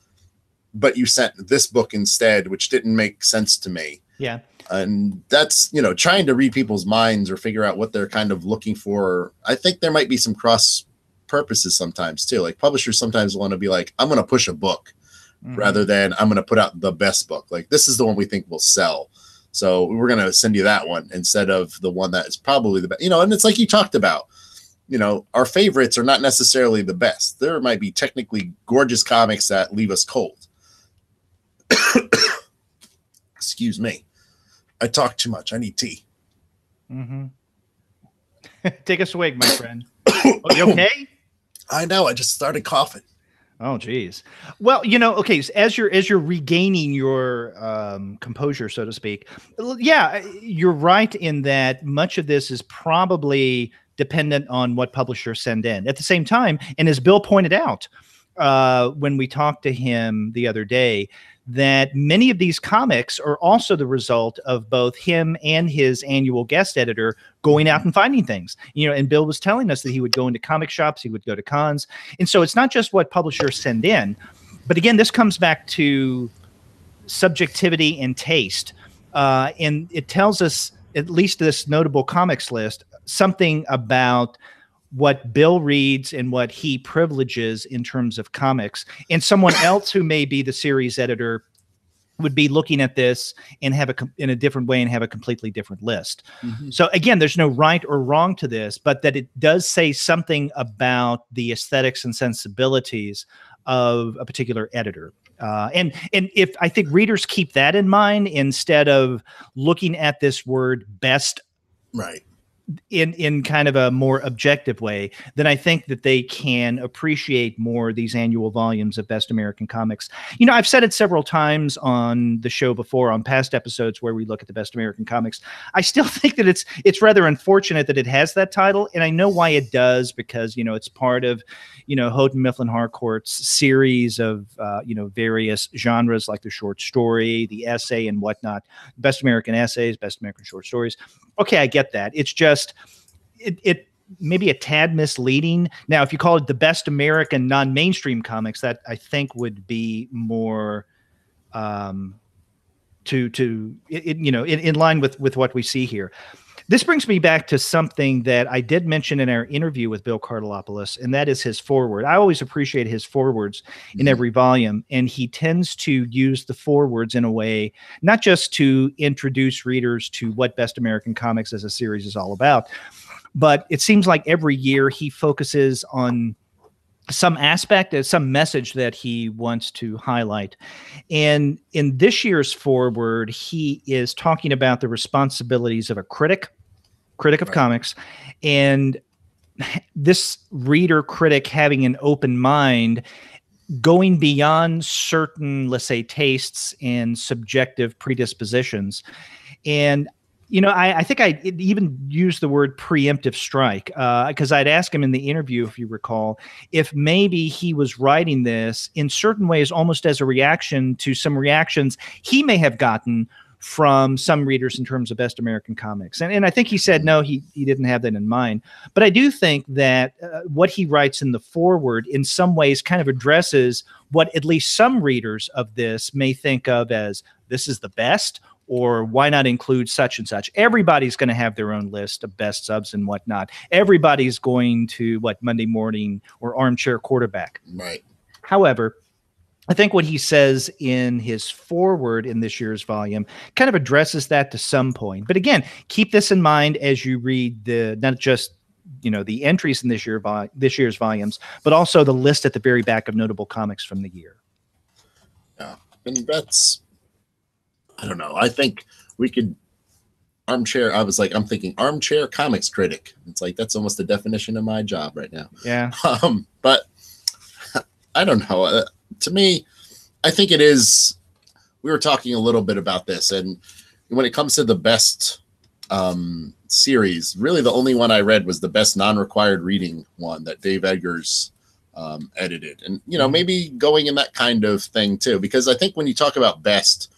but you sent this book instead, which didn't make sense to me. Yeah. And that's, you know, trying to read people's minds or figure out what they're kind of looking for. I think there might be some cross purposes sometimes too. Like publishers sometimes want to be like, I'm going to push a book rather than I'm going to put out the best book. Like this is the one we think will sell. So we're going to send you that one instead of the one that is probably the best, you know, and it's like you talked about, you know, our favorites are not necessarily the best. There might be technically gorgeous comics that leave us cold. Excuse me. I talk too much. I need tea. Take a swig, my friend. Oh, you okay? I know. I just started coughing. Oh, geez. Well, you know, okay. So as you're regaining your composure, so to speak, yeah, you're right in that much of this is probably dependent on what publishers send in. At the same time, and as Bill pointed out when we talked to him the other day, that many of these comics are also the result of both him and his annual guest editor going out and finding things, you know, and Bill was telling us that he would go into comic shops, he would go to cons. And so it's not just what publishers send in, but again, this comes back to subjectivity and taste. And it tells us, at least this notable comics list, something about what Bill reads and what he privileges in terms of comics, and someone else who may be the series editor would be looking at this and have in a different way and have a completely different list. So again, there's no right or wrong to this, but that it does say something about the aesthetics and sensibilities of a particular editor. And if I think readers keep that in mind instead of looking at this word best, right, in kind of a more objective way, then I think that they can appreciate more these annual volumes of Best American Comics. You know, I've said it several times on the show before, on past episodes where we look at the Best American Comics. I still think that it's rather unfortunate that it has that title, and I know why it does, because, you know, it's part of, you know, Houghton Mifflin Harcourt's series of, you know, various genres like the short story, the essay, and whatnot. Best American Essays, Best American Short Stories. Okay, I get that. It's just, it maybe a tad misleading. Now, if you call it the Best American Non-Mainstream Comics, that I think would be more in line with what we see here. This brings me back to something that I did mention in our interview with Bill Cartalopoulos, and that is his foreword. I always appreciate his forewords in every volume, and he tends to use the forewords in a way, not just to introduce readers to what Best American Comics as a series is all about, but it seems like every year he focuses on some aspect, some message that he wants to highlight. And in this year's foreword, he is talking about the responsibilities of a critic of comics, and this reader critic having an open mind, going beyond certain, let's say, tastes and subjective predispositions. And you know, I think I even used the word preemptive strike, because I'd asked him in the interview, if you recall, if maybe he was writing this in certain ways almost as a reaction to some reactions he may have gotten from some readers in terms of Best American Comics. And I think he said, no, he didn't have that in mind. But I do think that what he writes in the foreword in some ways kind of addresses what at least some readers of this may think of as, this is the best, or why not include such and such? Everybody's going to have their own list of best subs and whatnot. Everybody's going to Monday Morning or Armchair Quarterback. Right. However, I think what he says in his foreword in this year's volume kind of addresses that to some point. But again, keep this in mind as you read not just, you know, the entries in this year's volumes, but also the list at the very back of notable comics from the year. Yeah, and that's, I don't know. I think we could armchair. I was like, I'm thinking armchair comics critic. It's like, that's almost the definition of my job right now. Yeah. But I don't know. To me, I think it is. We were talking a little bit about this, and when it comes to the best series, really the only one I read was the best non-required reading one that Dave Eggers edited. And, you know, maybe going in that kind of thing too, because I think when you talk about best,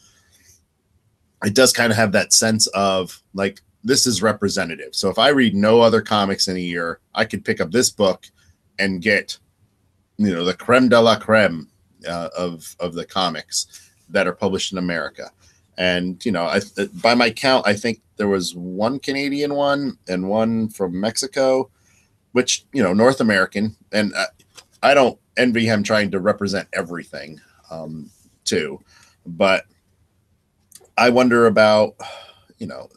it does kind of have that sense of like, this is representative. So if I read no other comics in a year, I could pick up this book and get, you know, the creme de la creme of the comics that are published in America. And, you know, by my count, I think there was one Canadian one and one from Mexico, which, you know, North American. And I don't envy him trying to represent everything too. But I wonder about, you know,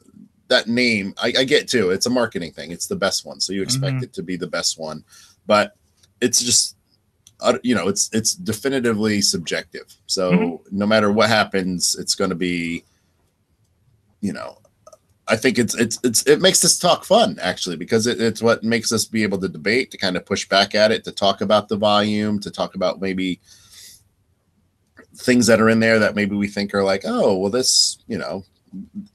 that name. I get too. It's a marketing thing. It's the best one. So you expect it to be the best one. But it's just, you know, it's definitively subjective. So no matter what happens, it's going to be, you know, I think it makes this talk fun actually, because it's what makes us be able to debate, to kind of push back at it, to talk about the volume, to talk about maybe things that are in there that maybe we think are like, oh, well, this, you know,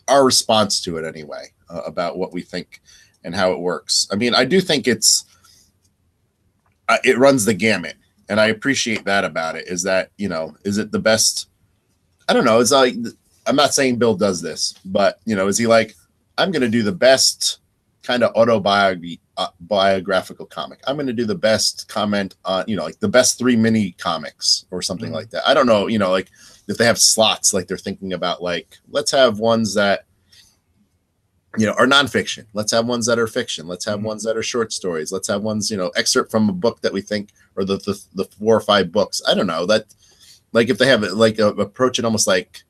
our response to it anyway, about what we think and how it works. I mean, I do think it runs the gamut. And I appreciate that about it, is that, you know, is it the best? I don't know. It's like, I'm not saying Bill does this, but, you know, is he like, I'm going to do the best kind of biographical comic. I'm going to do the best comment on, you know, like the best 3 mini comics or something like that. I don't know, you know, like if they have slots, like they're thinking about like, let's have ones that, you know, are nonfiction. Let's have ones that are fiction. Let's have ones that are short stories. Let's have ones, you know, excerpt from a book that we think, or the 4 or 5 books. I don't know, that, like if they have like approach it almost like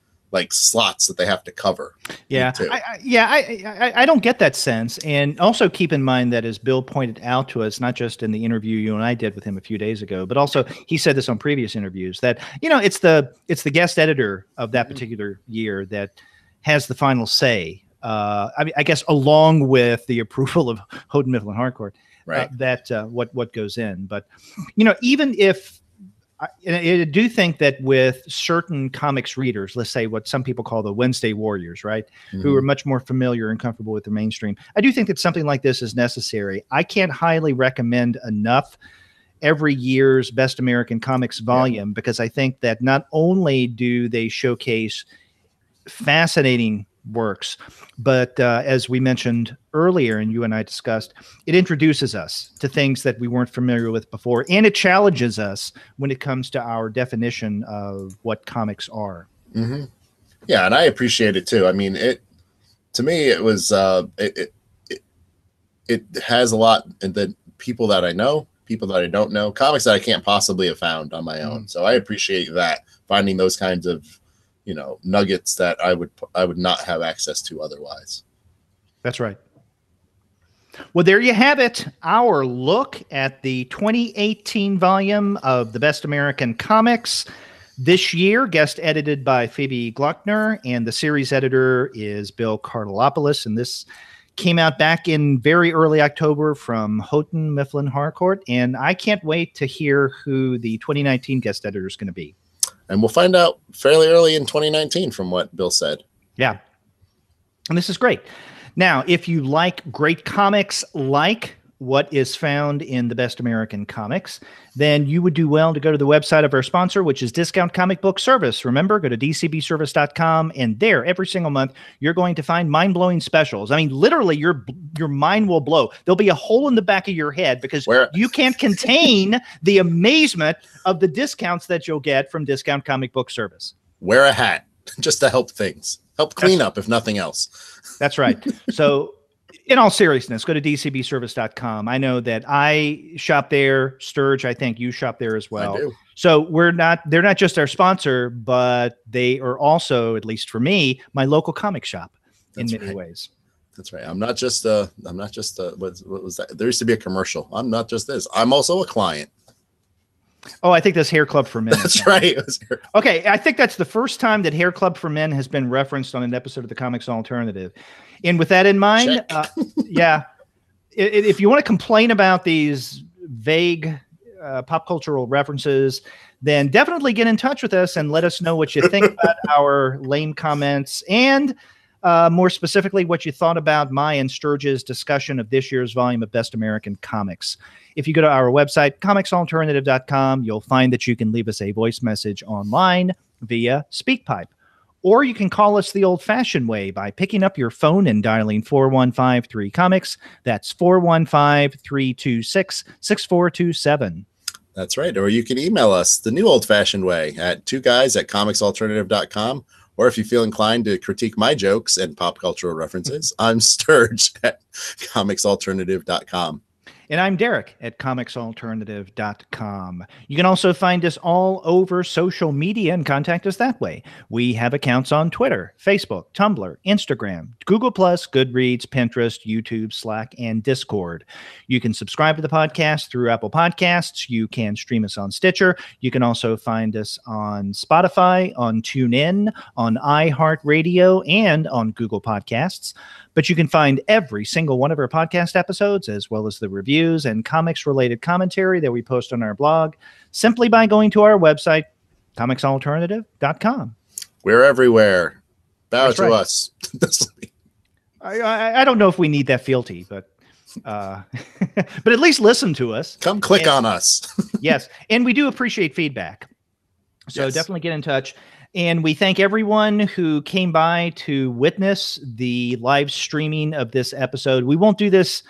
slots that they have to cover. Yeah. I don't get that sense. And also keep in mind that, as Bill pointed out to us, not just in the interview you and I did with him a few days ago, but also he said this on previous interviews, that, you know, it's the guest editor of that particular year that has the final say. I mean, I guess along with the approval of Houghton Mifflin Harcourt, right? What goes in. But, you know, even if I do think that with certain comics readers, let's say what some people call the Wednesday Warriors, right, who are much more familiar and comfortable with the mainstream, I do think that something like this is necessary. I can't highly recommend enough every year's Best American Comics volume, because I think that not only do they showcase fascinating works, but as we mentioned earlier and you and I discussed, it introduces us to things that we weren't familiar with before, and it challenges us when it comes to our definition of what comics are. Yeah, and I appreciate it too. I mean, to me it was it has a lot, and the people that I know, people that I don't know, comics that I can't possibly have found on my own. So I appreciate that, finding those kinds of, you know, nuggets that I would not have access to otherwise. That's right. Well, there you have it. Our look at the 2018 volume of the Best American Comics. This year, guest edited by Phoebe Gloeckner, and the series editor is Bill Cardelopoulos. And this came out back in very early October from Houghton Mifflin Harcourt. And I can't wait to hear who the 2019 guest editor is going to be. And we'll find out fairly early in 2019 from what Bill said. Yeah. And this is great. Now, if you like great comics like what is found in the Best American Comics, then you would do well to go to the website of our sponsor, which is Discount Comic Book Service. Remember, go to dcbservice.com, and there every single month you're going to find mind-blowing specials. I mean, literally your mind will blow. There'll be a hole in the back of your head because you can't contain the amazement of the discounts that you'll get from Discount Comic Book Service. Wear a hat just to help things. Help clean up, if nothing else. That's right. So in all seriousness, go to dcbservice.com. I know that I shop there. Sturge, I think you shop there as well. I do. So they're not just our sponsor, but they are also, at least for me, my local comic shop in many ways. That's right. I'm not just what was that? There used to be a commercial. I'm not just this. I'm also a client. Oh, I think that's Hair Club for Men. That's right. Okay, I think that's the first time that Hair Club for Men has been referenced on an episode of the Comics Alternative. And with that in mind, yeah, if you want to complain about these vague pop cultural references, then definitely get in touch with us and let us know what you think about our lame comments and more specifically what you thought about my and Sturge's discussion of this year's volume of Best American Comics. If you go to our website, comicsalternative.com, you'll find that you can leave us a voice message online via SpeakPipe. Or you can call us the old-fashioned way by picking up your phone and dialing 4153-COMICS. That's 415-326-6427. That's right. Or you can email us the new old-fashioned way at 2guys@comicsalternative.com. Or if you feel inclined to critique my jokes and pop cultural references, I'm Sturge at comicsalternative.com. And I'm Derek at comicsalternative.com. You can also find us all over social media and contact us that way. We have accounts on Twitter, Facebook, Tumblr, Instagram, Google+, Goodreads, Pinterest, YouTube, Slack, and Discord. You can subscribe to the podcast through Apple Podcasts. You can stream us on Stitcher. You can also find us on Spotify, on TuneIn, on iHeartRadio, and on Google Podcasts. But you can find every single one of our podcast episodes, as well as the reviews and comics-related commentary that we post on our blog, simply by going to our website, comicsalternative.com. We're everywhere. Bow That's to right. us. I don't know if we need that fealty, but but at least listen to us. Come click on us. Yes, and we do appreciate feedback. So definitely get in touch. And we thank everyone who came by to witness the live streaming of this episode. We won't do this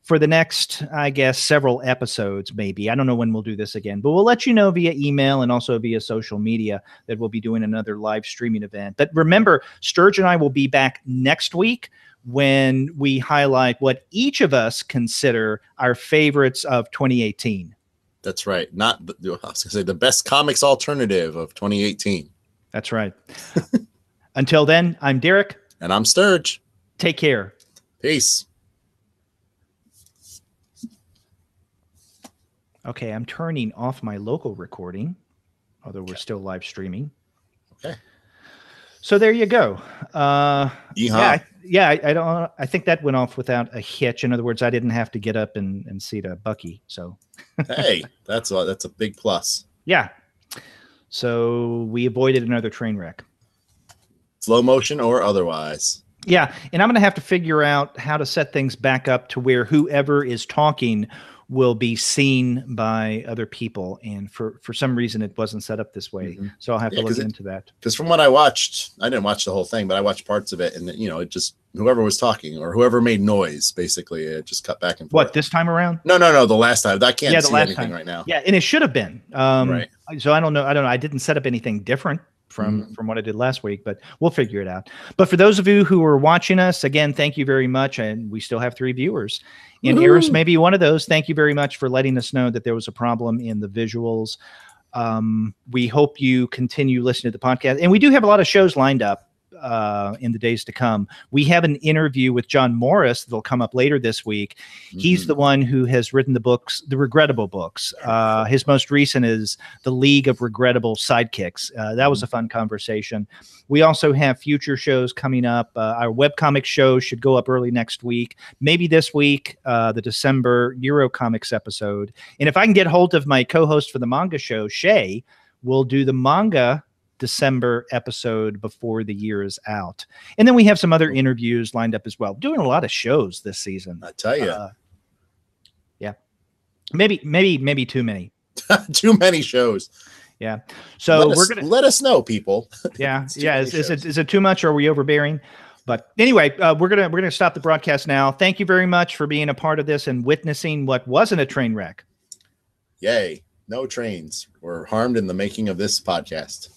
for the next, I guess, several episodes, maybe. I don't know when we'll do this again, but we'll let you know via email and also via social media that we'll be doing another live streaming event. But remember, Sturge and I will be back next week when we highlight what each of us consider our favorites of 2018. That's right. I was going to say the best comics alternative of 2018. That's right. Until then, I'm Derek. And I'm Sturge. Take care. Peace. Okay, I'm turning off my local recording, although we're still live streaming. Okay. So there you go. Yeehaw. I think that went off without a hitch. In other words, I didn't have to get up and seat a Bucky. So hey, that's a big plus. Yeah. So we avoided another train wreck. Slow motion or otherwise. Yeah, and I'm going to have to figure out how to set things back up to where whoever is talking will be seen by other people. And for some reason, it wasn't set up this way. Mm-hmm. So I'll have to look into that. Because from what I watched, I didn't watch the whole thing, but I watched parts of it. And, it just, whoever was talking or whoever made noise, basically, it just cut back and forth. What, this time around? No, the last time. I can't see anything right now. Yeah, and it should have been. Right. So I don't know. I didn't set up anything different from what I did last week, but we'll figure it out. But for those of you who are watching us, again, thank you very much. And we still have 3 viewers. And Harris may be one of those. Thank you very much for letting us know that there was a problem in the visuals. We hope you continue listening to the podcast. And we do have a lot of shows lined up in the days to come. We have an interview with John Morris that'll come up later this week. He's the one who has written the books, the Regrettable books. His most recent is The League of Regrettable Sidekicks. That was a fun conversation. We also have future shows coming up. Our webcomic show should go up early next week, maybe this week, the December Eurocomics episode. And if I can get hold of my co-host for the manga show, Shay, we'll do the manga December episode before the year is out. And then we have some other interviews lined up as well. Doing a lot of shows this season. I tell you. Yeah. Maybe too many. Too many shows. Yeah. So let us know, people. Yeah. Yeah. Is it too much or are we overbearing? But anyway, we're gonna stop the broadcast now. Thank you very much for being a part of this and witnessing what wasn't a train wreck. Yay. No trains were harmed in the making of this podcast.